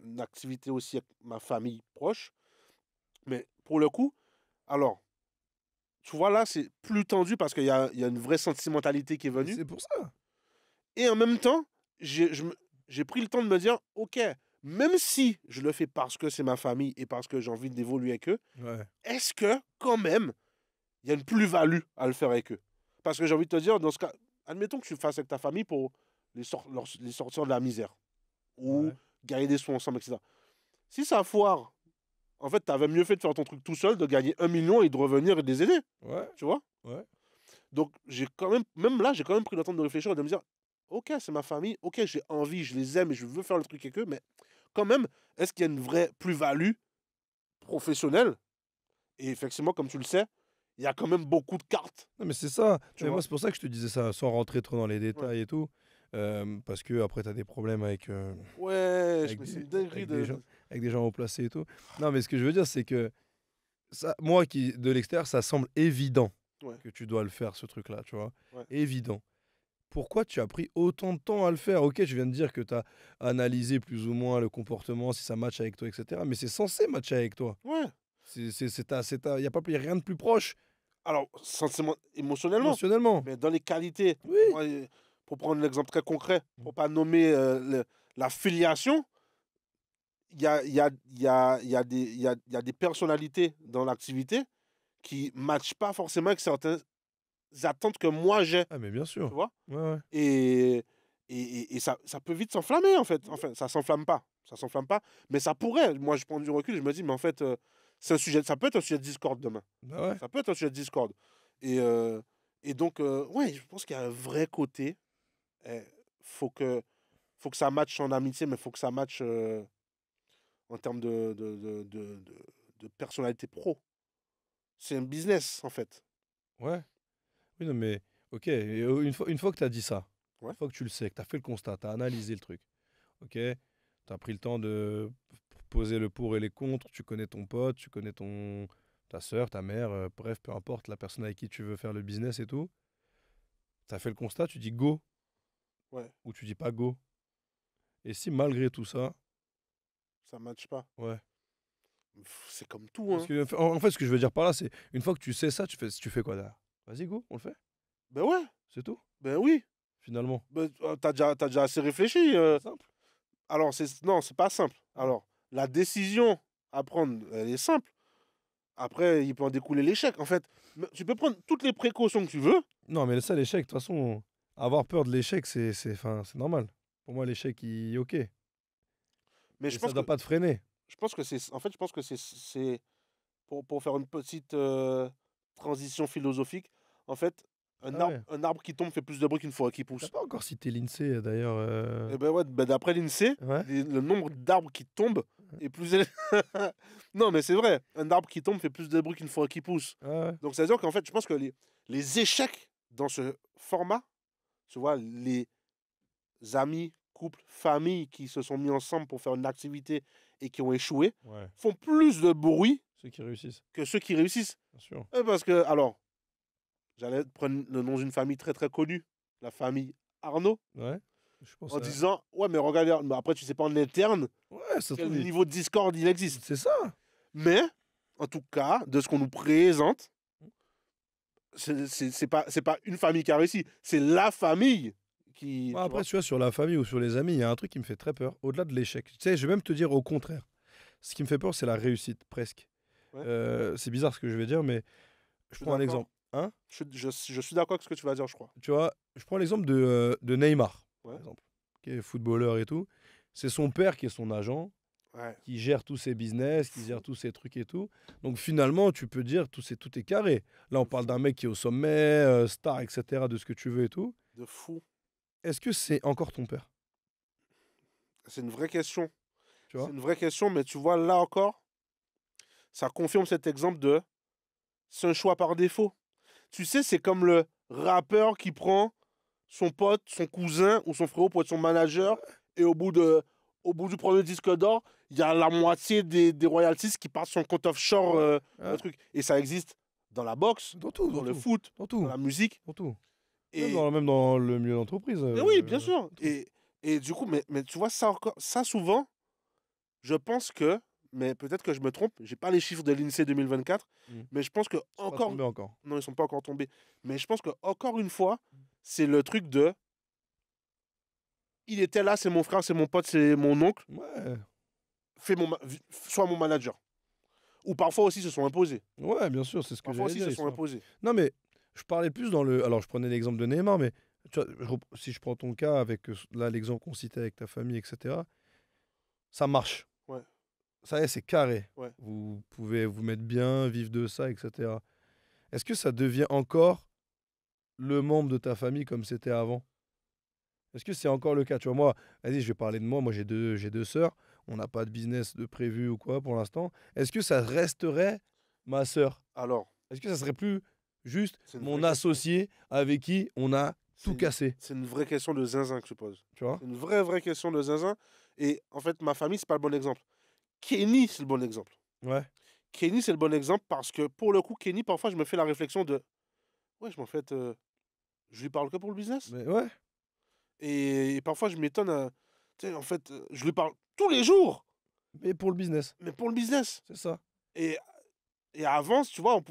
une activité aussi avec ma famille proche. Mais pour le coup, alors, tu vois, là, c'est plus tendu parce qu'il y a une vraie sentimentalité qui est venue. C'est pour ça. Et en même temps, j'ai pris le temps de me dire, OK, même si je le fais parce que c'est ma famille et parce que j'ai envie d'évoluer avec eux, est-ce que, quand même, il y a une plus-value à le faire avec eux? Parce que j'ai envie de te dire, dans ce cas, admettons que tu le fasses avec ta famille pour les sortir de la misère ou gagner des sous ensemble, etc. Si ça foire, en fait, tu avais mieux fait de faire ton truc tout seul, de gagner 1 million et de revenir et de les aider. Tu vois? Donc, j'ai quand même pris le temps de réfléchir et de me dire, OK, c'est ma famille, OK, j'ai envie, je les aime et je veux faire le truc avec eux, mais quand même, est-ce qu'il y a une vraie plus-value professionnelle? Et effectivement, comme tu le sais, il y a quand même beaucoup de cartes. Non, mais c'est ça. Moi, c'est pour ça que je te disais ça, sans rentrer trop dans les détails et tout. Parce que après, tu as des problèmes avec. Ouais, mais c'est une dinguerie de. avec des gens haut placés et tout. Non, mais ce que je veux dire, c'est que ça, moi, qui de l'extérieur, ça semble évident Ouais. que tu dois le faire, ce truc-là, tu vois. Ouais. Évident. Pourquoi tu as pris autant de temps à le faire? Ok, je viens de dire que tu as analysé plus ou moins le comportement, si ça match avec toi, etc. Mais c'est censé matcher avec toi. Ouais. Il n'y a rien de plus proche Alors, sentiment, émotionnellement, émotionnellement. mais dans les qualités, Oui. moi, pour prendre l'exemple très concret, pour pas nommer la filiation, il y a, il y a, il y a, il y a des, il y a des personnalités dans l'activité qui ne matchent pas forcément avec certaines attentes que moi j'ai, Ah, mais bien tu sûr. vois. Ouais, ouais. Et ça peut vite s'enflammer, en fait. Enfin, ça s'enflamme pas. Ça s'enflamme pas. Mais ça pourrait. Moi, je prends du recul, je me dis, mais en fait, c'est un sujet, ça peut être un sujet de discorde demain. Bah ouais. Ça peut être un sujet de discorde. Et donc, ouais, je pense qu'il y a un vrai côté. Il faut que ça matche en amitié, mais il faut que ça matche en termes de personnalité pro. C'est un business, en fait. Ouais. Oui, non, mais ok. Et une fois que tu as dit ça, Ouais. une fois que tu le sais, que tu as fait le constat, tu as analysé le truc, ok, tu as pris le temps de poser le pour et les contre, tu connais ton pote, tu connais ta soeur, ta mère, bref, peu importe la personne avec qui tu veux faire le business et tout. Tu as fait le constat, tu dis go Ouais, ou tu dis pas go. Et si malgré tout ça, ça matche pas. ouais. C'est comme tout, Parce hein. que, en fait, ce que je veux dire par là, c'est une fois que tu sais ça, tu fais quoi derrière? Vas-y, go, on le fait. Ben ouais, C'est tout, ben oui. finalement. Ben, t'as déjà assez réfléchi. C'est simple. Alors, non, c'est pas simple. Alors, la décision à prendre, elle est simple. Après, il peut en découler l'échec. En fait, tu peux prendre toutes les précautions que tu veux. Non, mais ça, l'échec, de toute façon, avoir peur de l'échec, enfin, c'est normal. Pour moi, l'échec, ok. Mais Et ça doit pas te freiner. je pense que c'est, en fait, je pense que pour faire une petite transition philosophique. En fait, Ah ouais. un arbre qui tombe fait plus de bruit qu'une forêt qui T'as pousse. pas encore cité l'INSEE, d'ailleurs. Et ben ouais, ben d'après l'INSEE, Ouais. le nombre d'arbres qui tombent est plus élevé. Non, mais c'est vrai, un arbre qui tombe fait plus de bruit qu'une forêt qui pousse. Ah ouais. Donc, c'est-à-dire qu'en fait, je pense que les échecs dans ce format, tu vois, les amis, couples, familles qui se sont mis ensemble pour faire une activité et qui ont échoué, Ouais. font plus de bruit Ceux qui réussissent, que ceux qui réussissent. bien sûr. Parce que, alors, j'allais prendre le nom d'une famille très très connue, la famille Arnaud, Ouais. Je pense en disant, ouais, mais regarde, mais après, tu sais pas en interne Ouais, ça se quel trouve, niveau de discorde il existe. c'est ça. Mais, en tout cas, de ce qu'on nous présente, c'est pas une famille qui a réussi, c'est la famille qui. Bon, Tu après, vois. tu vois, sur la famille ou sur les amis, il y a un truc qui me fait très peur, au-delà de l'échec. Tu sais, je vais même te dire au contraire. Ce qui me fait peur, c'est la réussite, presque. Ouais. C'est bizarre ce que je vais dire, mais je suis prends un d'accord. exemple. Hein? Je suis d'accord avec ce que tu vas dire, je crois. Tu vois, je prends l'exemple de Neymar, Ouais. par exemple, qui est footballeur et tout. C'est son père qui est son agent, Ouais. qui gère tous ses business, qui gère tous ses trucs et tout. Donc finalement, tu peux dire tout est carré. Là, on parle d'un mec qui est au sommet, star, etc., de ce que tu veux et tout. De fou. Est-ce que c'est encore ton père? C'est une vraie question. Tu vois? C'est une vraie question, mais tu vois, là encore, ça confirme cet exemple de c'est un choix par défaut. Tu sais, c'est comme le rappeur qui prend son pote, son cousin ou son frérot pour être son manager, et au bout du premier disque d'or, il y a la moitié des royalties qui partent sur un compte offshore, Ouais. un truc. Et ça existe dans la boxe, Dans tout, dans dans le tout, foot, dans dans tout, la musique. dans tout. Et, Même dans le milieu d'entreprise. mais oui, bien sûr. tout. Et du coup, mais tu vois, ça encore, ça souvent, je pense que, mais peut-être que je me trompe, j'ai pas les chiffres de l'INSEE 2024, mais je pense que C'est pas encore, tombé encore. non, ils sont pas encore tombés, mais je pense que encore une fois, c'est le truc de, il était là, c'est mon frère, c'est mon pote, c'est mon oncle, Ouais. sois mon manager. Ou parfois aussi, ils se sont imposés. Ouais, bien sûr, c'est ce que Parfois j'allais aussi, ils dire. se ils sont sont- imposés. Non, mais je parlais plus dans le. Alors, je prenais l'exemple de Neymar, mais tu vois, si je prends ton cas avec là l'exemple qu'on citait avec ta famille, etc., ça marche. Ouais. Ça y est, c'est carré. Ouais. Vous pouvez vous mettre bien, vivre de ça, etc. Est-ce que ça devient encore le membre de ta famille comme c'était avant? Est-ce que c'est encore le cas? Tu vois, moi, vas-y, je vais parler de moi. Moi, j'ai deux sœurs. On n'a pas de business de prévu ou quoi pour l'instant. Est-ce que ça resterait ma sœur? Alors, Est-ce que ça serait plus juste c'est une mon vraie question. associé avec qui on a tout cassé? C'est une vraie question de zinzin que je pose. Tu vois? C'est une vraie question de zinzin. Et en fait, ma famille, c'est pas le bon exemple. Kenny, c'est le bon exemple. Ouais. Kenny, c'est le bon exemple parce que pour le coup, Kenny, parfois, je me fais la réflexion de ouais, en fait, je lui parle que pour le business. Mais ouais. Et parfois, je m'étonne, tu sais, en fait, je lui parle tous les jours, Mais pour le business. mais pour le business. C'est ça. Et, et avant, tu vois,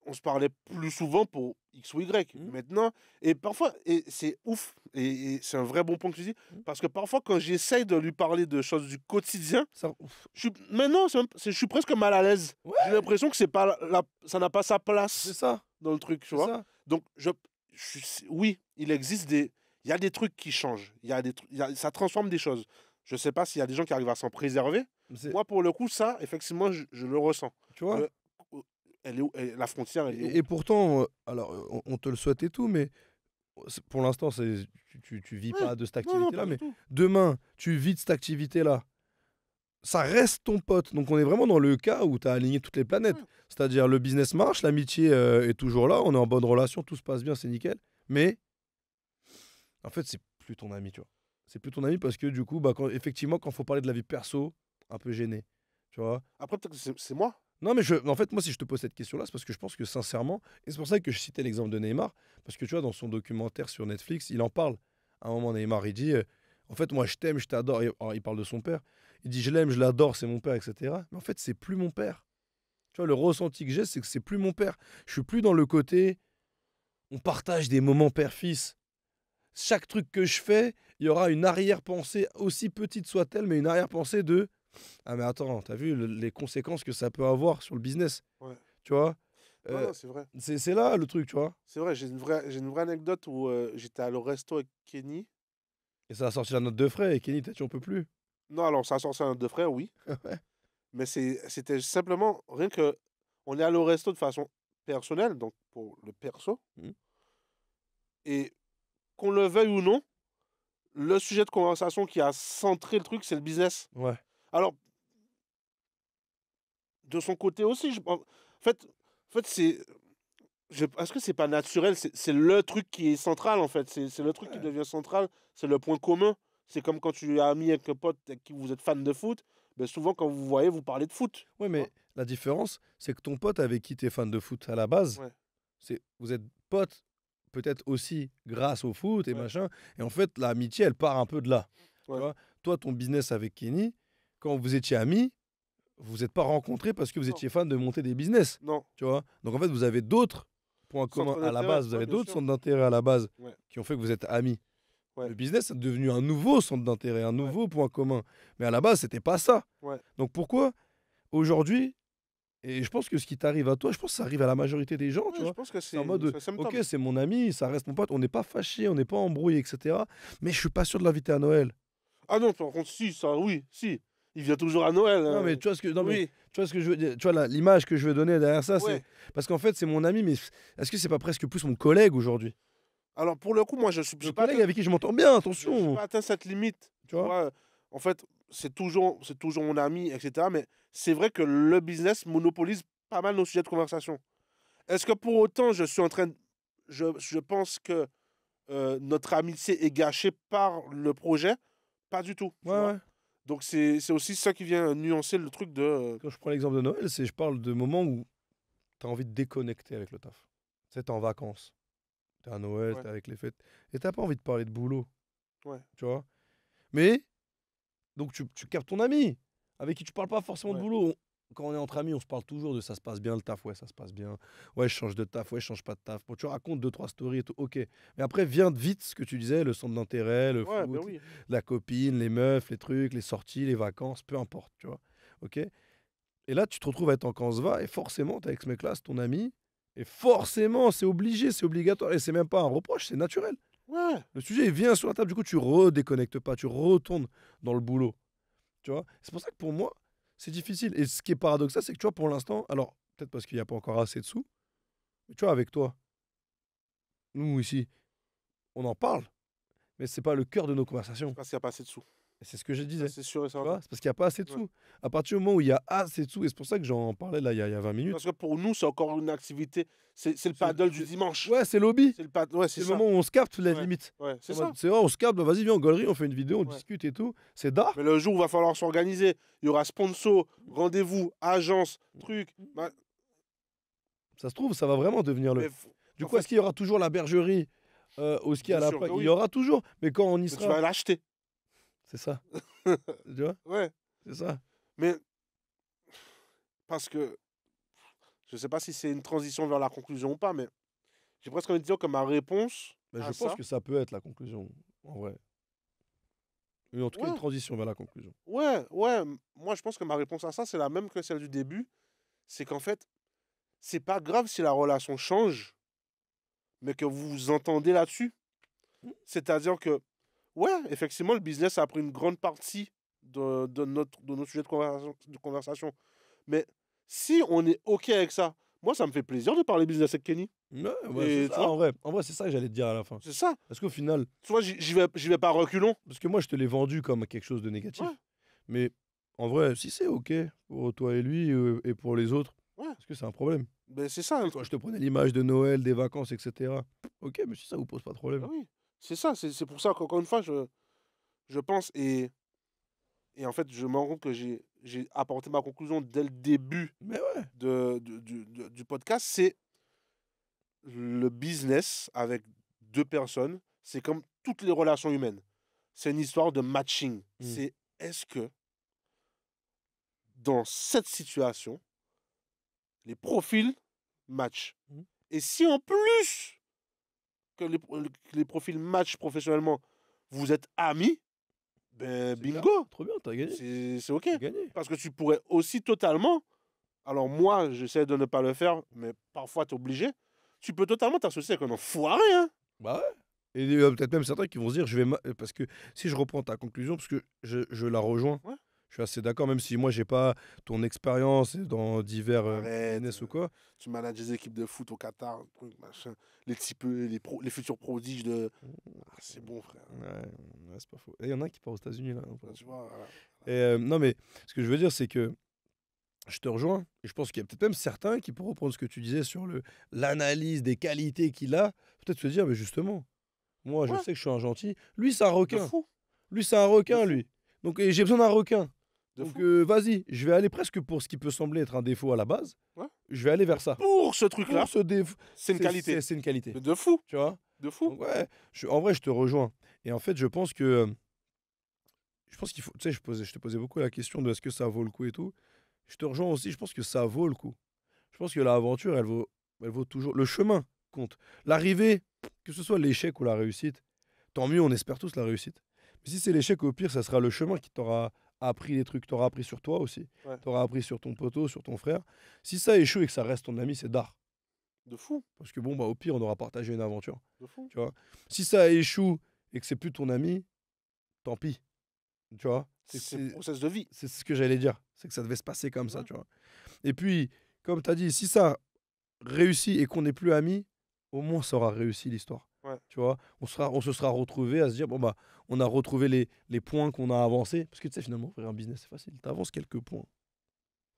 on se parlait plus souvent pour X ou Y. Mhm. Maintenant, et parfois, et c'est ouf, et c'est un vrai bon point que tu dis, Mhm. parce que parfois, quand j'essaye de lui parler de choses du quotidien, Ça... maintenant, je suis presque mal à l'aise. Ouais. J'ai l'impression que c'est pas ça n'a pas sa C'est place ça. dans le truc, tu C'est vois. ça. Donc, oui, il existe il y a des trucs qui changent. Il y a des ça transforme des choses. Je sais pas s'il y a des gens qui arrivent à s'en préserver. Moi, pour le coup, ça, effectivement, je le ressens. Tu vois. Elle est où, la frontière, elle est où? Et pourtant, alors, on te le souhaite et tout, mais pour l'instant, tu vis Ouais, pas de cette non, non, activité-là, pas du mais tout. demain, tu vis de cette activité-là. Ça reste ton pote. Donc, on est vraiment dans le cas où tu as aligné toutes les planètes. Ouais. C'est-à-dire, le business marche, l'amitié est toujours là, on est en bonne relation, tout se passe bien, c'est nickel. Mais, en fait, c'est plus ton ami, tu vois. C'est plus ton ami parce que, du coup, bah, effectivement, quand il faut parler de la vie perso, un peu gêné. Tu vois. Après, peut-être que c'est moi. Non, mais en fait, moi, si je te pose cette question-là, c'est parce que je pense que sincèrement, et c'est pour ça que je citais l'exemple de Neymar, parce que tu vois, dans son documentaire sur Netflix, il en parle. À un moment, Neymar, il dit en fait, moi, je t'aime, je t'adore. Alors, il parle de son père. Il dit je l'aime, je l'adore, c'est mon père, etc. Mais en fait, c'est plus mon père. Tu vois, le ressenti que j'ai, c'est que c'est plus mon père. Je suis plus dans le côté on partage des moments père-fils. Chaque truc que je fais, il y aura une arrière-pensée, aussi petite soit-elle, mais une arrière-pensée de ah, mais attends, t'as vu les conséquences que ça peut avoir sur le business, Ouais. tu vois. Non, non, c'est vrai. C'est là le truc, tu vois. C'est vrai, j'ai une vraie anecdote où j'étais allé au resto avec Kenny. Et ça a sorti la note de frais. Et Kenny, t'as dit on peut plus. Non, alors ça a sorti un de frère, oui. Ouais. Mais c'était simplement rien que on est allé au resto de façon personnelle, donc pour le perso. Mhm. Et qu'on le veuille ou non, le sujet de conversation qui a centré le truc, c'est le business. Ouais. Alors, de son côté aussi, en fait c'est. Est-ce que c'est pas naturel? C'est le truc qui est central, en fait. C'est le truc qui Ouais. devient central. C'est le point commun. C'est comme quand tu es ami avec un pote avec qui vous êtes fan de foot. Ben souvent, quand vous voyez, vous parlez de foot. Ouais, Tu vois. mais la différence, c'est que ton pote avec qui t'es fan de foot à la base, Ouais, vous êtes potes peut-être aussi grâce au foot et ouais, machin. Et en fait, l'amitié, elle part un peu de là. Tu ouais. vois. Toi, ton business avec Kenny, quand vous étiez amis, vous n'êtes pas rencontrés parce que vous Non, étiez fan de monter des business. non. Tu vois. Donc en fait, vous avez d'autres points communs Centre à la d'intérêt, base. Vous ouais, avez bien d'autres sûr. centres d'intérêt à la base Ouais, qui ont fait que vous êtes amis. ouais, Le business est devenu un nouveau centre d'intérêt, un ouais, nouveau point commun. Mais à la base, c'était pas ça. ouais. Donc pourquoi aujourd'hui, et je pense que ce qui t'arrive à toi, je pense que ça arrive à la majorité des gens, tu Ouais, je vois. pense que C'est en c'est mode, un ok, symptôme. c'est mon ami, ça reste mon pote, on n'est pas fâché, on n'est pas embrouillé, etc. Mais je suis pas sûr de l'inviter à Noël. Ah non, par contre, si, ça, oui, si. Il vient toujours à Noël. Non, mais tu vois ce que, non, mais, Oui, tu vois ce que je veux dire, tu vois l'image que je veux donner derrière ça, c'est ouais. parce qu'en fait, c'est mon ami, mais est-ce que c'est pas presque plus mon collègue aujourd'hui? Alors, pour le coup, moi, Le collègue avec qui je m'entends bien, je suis attention, pas atteint cette limite. tu Tu vois. vois, en fait, c'est toujours mon ami, etc. Mais c'est vrai que le business monopolise pas mal nos sujets de conversation. Est-ce que pour autant, je suis en train de... je pense que notre amitié est gâchée par le projet? Pas du tout, tu Ouais, vois. ouais. Donc, c'est aussi ça qui vient nuancer le truc de... Quand je prends l'exemple de Noël, je parle de moments où tu as envie de déconnecter avec le taf. Tu sais, t'es en vacances, t'es à Noël, ouais, t'es avec les fêtes, et t'as pas envie de parler de boulot, ouais, tu vois. Mais, donc tu captes ton ami, avec qui tu parles pas forcément de ouais. boulot. Quand on est entre amis, on se parle toujours de ça se passe bien le taf, ouais, ça se passe bien. Ouais, je change de taf, ouais, je change pas de taf. Bon, tu racontes deux, trois stories et tout, ok. Mais après, vient vite ce que tu disais, le centre d'intérêt, le Ouais, ben foot, oui. la copine, les meufs, les trucs, les sorties, les vacances, peu importe, tu vois. Ok. Et là, tu te retrouves à être en camp se va, et forcément, t'es avec ce mec-là, c'est ton ami. Et forcément, c'est obligé, c'est obligatoire. Et c'est même pas un reproche, c'est naturel. Ouais, Le sujet, il vient sur la table, du coup, tu redéconnectes pas, tu retournes dans le boulot. Tu vois. C'est pour ça que pour moi, c'est difficile. Et ce qui est paradoxal, c'est que tu vois, pour l'instant, alors, peut-être parce qu'il n'y a pas encore assez de sous, mais tu vois, avec toi, nous ici, on en parle, mais c'est pas le cœur de nos c'est conversations. parce qu'il n'y a pas assez de sous. C'est ce que je Ça, disais. c'est sûr et Tu vois, certain. c'est parce qu'il n'y a pas assez de Ouais. sous. À partir du moment où il y a assez de sous, et c'est pour ça que j'en parlais là il y a 20 minutes. Parce que pour nous, c'est encore une activité. C'est le C'est- paddle du c'est- dimanche. Ouais, c'est lobby. C'est le paddle. Ouais, c'est C'est le ça. moment où on se capte, la Ouais. limite. Ouais, c'est En ça. mode, c'est vrai, on se capte, bah, vas-y, viens en galerie, on fait une vidéo, on Ouais. discute et tout. C'est d'art. Mais le jour où il va falloir s'organiser, il y aura sponsor, rendez-vous, agence, truc. Bah, Ça se trouve, ça va vraiment devenir le. mais Du en coup, fait, est-ce qu'il y aura toujours la bergerie au ski à bien la sûr plaque? que Il y oui. aura toujours. Mais quand on y Mais tu sera, vas l'acheter. c'est ça. Tu vois? Ouais. C'est ça. Mais parce que je sais pas si c'est une transition vers la conclusion ou pas, mais j'ai presque envie de dire que ma réponse Mais à je pense ça, que ça peut être la conclusion, en vrai. Et en tout cas, une ouais, transition vers la conclusion. ouais, moi je pense que ma réponse à ça, c'est la même que celle du début. C'est qu'en fait, c'est pas grave si la relation change, mais que vous vous entendez là-dessus. C'est-à-dire que, ouais, effectivement, le business a pris une grande partie de notre sujet de conversation. Mais si on est OK avec ça, moi, ça me fait plaisir de parler business avec Kenny. Ouais, c'est Et tu ça, vois, en vrai. En vrai, c'est ça que j'allais te dire à la fin. c'est ça. Parce qu'au final, Tu vois, j'y vais pas reculons. parce que moi, je te l'ai vendu comme quelque chose de négatif. Ouais. Mais en vrai, si c'est OK pour toi et lui et pour les autres, Ouais. est-ce que c'est un problème? Ben, c'est ça. Quand je te prenais l'image de Noël, des vacances, etc. OK, mais si ça vous pose pas de Ah problème. oui, c'est ça. C'est pour ça qu'encore une fois, je pense, et en fait, je me rends compte que j'ai apporté ma conclusion dès le début Mais ouais, du podcast. C'est le business avec deux personnes. C'est comme toutes les relations humaines. C'est une histoire de matching. C'est est-ce que dans cette situation, les profils matchent. Mhm. Et si en plus que les profils matchent professionnellement, vous êtes amis, ben c'est bien. bingo, Trop bien, t'as gagné. c'est OK. T'as gagné. Parce que tu pourrais aussi totalement, alors moi j'essaie de ne pas le faire, mais parfois tu es obligé, tu peux totalement t'associer avec un enfoiré. Hein. Bah ouais. Et peut-être même certains qui vont se dire, parce que si je reprends ta conclusion, parce que je la rejoins, Ouais. je suis assez d'accord, même si moi j'ai pas ton expérience dans divers Arrête, business ou quoi. tu manages des équipes de foot au Qatar, truc, machin, les types, les futurs prodiges de... Ah, c'est bon frère. Ouais, c'est pas faux. Et il y en a un qui part aux États-Unis là. Tu vois, voilà. Et, non, mais ce que je veux dire, c'est que je te rejoins. Et je pense qu'il y a peut-être même certains qui, pour reprendre ce que tu disais sur l'analyse des qualités qu'il a, peut-être se dire, mais justement, moi je Ouais. sais que je suis un gentil. Lui, c'est un De requin. fou, Lui, c'est un requin, fou. lui. Donc, et j'ai besoin d'un requin. de Donc, fou. vas-y, je vais aller presque pour ce qui peut sembler être un défaut à la base. Ouais. Je vais aller vers ça. Pour ce truc-là, Pour ce défaut, c'est une qualité. C'est une qualité. Mais de fou, Tu vois? de fou. Donc, ouais, en vrai, je te rejoins. Et en fait, je pense que. Je pense qu'il faut. Tu sais, je te posais beaucoup la question de est-ce que ça vaut le coup et tout. Je te rejoins aussi, je pense que ça vaut le coup. Je pense que l'aventure, elle vaut toujours. Le chemin compte. L'arrivée, que ce soit l'échec ou la réussite, tant mieux, on espère tous la réussite. Mais si c'est l'échec, au pire, ça sera le chemin qui t'aura appris les trucs, t'aura appris sur toi aussi. Ouais. T'aura appris sur ton poteau, sur ton frère. Si ça échoue et que ça reste ton ami, c'est d'art. De fou, Parce que bon, bah, au pire, on aura partagé une aventure. de fou. Tu vois. Si ça échoue et que c'est plus ton ami, tant pis. Tu vois. C'est le process de vie. C'est ce que j'allais dire. C'est que ça devait se passer comme ça, Ouais. tu vois. Et puis, comme tu as dit, si ça réussit et qu'on n'est plus amis, au moins ça aura réussi l'histoire. Ouais. Tu vois, on se sera retrouvé à se dire, bon, bah, on a retrouvé les points qu'on a avancés. Parce que tu sais, finalement, faire un business, c'est facile. Tu avances quelques points.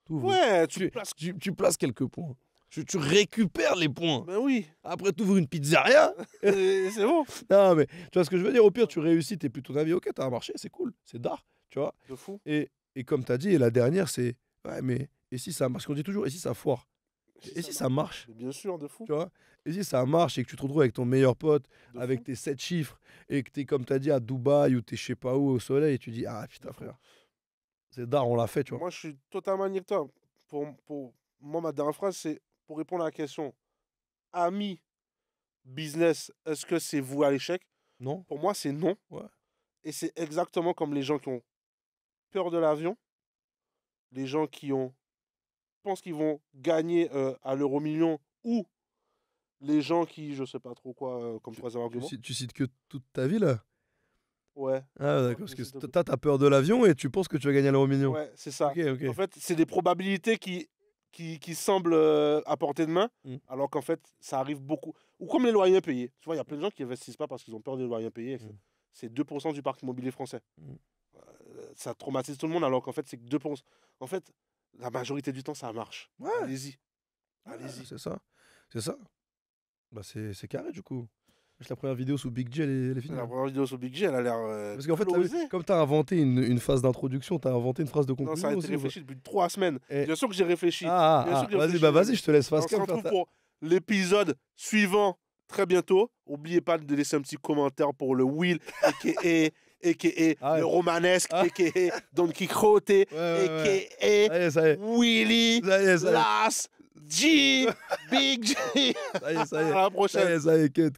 T'ouvres. Ouais, Tu, places. tu places quelques points. Tu récupères les points. Ben oui, Après, tu ouvres une pizzeria. c'est bon. Non, mais tu vois ce que je veux dire? Au pire, tu réussis, t'es plus ton avis. Ok, t'as un marché, c'est cool. C'est d'art. Tu vois. De fou. Et comme tu as dit, et la dernière, c'est ouais, mais et si ça marche? Parce qu'on dit toujours, et si ça foire? Et si ça marche? Mais bien sûr, de fou. Tu vois? Et si ça marche et que tu te retrouves avec ton meilleur pote, De avec fou. tes 7 chiffres, et que tu es, comme tu as dit, à Dubaï ou tu es je sais pas où au soleil, et tu dis, ah putain, De fou. frère, c'est d'art, on l'a fait, tu vois. Moi, je suis totalement aligné avec toi. Pour moi, ma dernière phrase, c'est pour répondre à la question ami, business, est-ce que c'est vous à l'échec? Non? Pour moi, c'est non. Ouais. Et c'est exactement comme les gens qui ont peur de l'avion, les gens qui pensent qu'ils vont gagner à l'euro-million, ou les gens qui, je sais pas trop quoi, comme troisième argument. Tu cites que toute ta vie, là? Ouais, Ah, d'accord, parce je que cite un peu. t'as peur de l'avion et tu penses que tu vas gagner à l'euro million. ouais, c'est ça. Ok, ok. En fait, c'est des probabilités qui semblent à portée de main, Mm. alors qu'en fait, ça arrive beaucoup. Ou comme les loyers impayés. Tu vois, il y a plein de gens qui investissent pas parce qu'ils ont peur des loyers impayés. Mm. C'est 2% du parc immobilier français. Mm. ça traumatise tout le monde, alors qu'en fait, c'est que 2%. En fait, la majorité du temps, ça marche. Ouais. Allez-y. Ouais, Allez-y. c'est ça. C'est ça. Bah, c'est carré, du coup. Juste la première vidéo sous Big J, elle est finie. La hein. première vidéo sur Big J, elle a l'air Parce qu'en fait, t'as vu, closée. comme tu as inventé une phase d'introduction, tu as inventé une phrase de Non, conclusion ça a été aussi, ou pas réfléchi depuis 3 semaines. Et- Bien sûr que j'ai réfléchi. Bien sûr que j'ai Vas-y, réfléchi. bah vas-y, je te laisse On face se cam. retrouve pour l'épisode suivant très bientôt. N'oubliez pas de laisser un petit commentaire pour le Will, a.k.a. Ah ouais. le Romanesque, Ah. a.k.a. Don Quixote, Ouais. a.k.a. Ça y est, ça y est. Willy, Ça y est, ça y est. Las, G, Big G. Ça y est, ça y est. À la Ça y prochaine. est, ça y est, cut.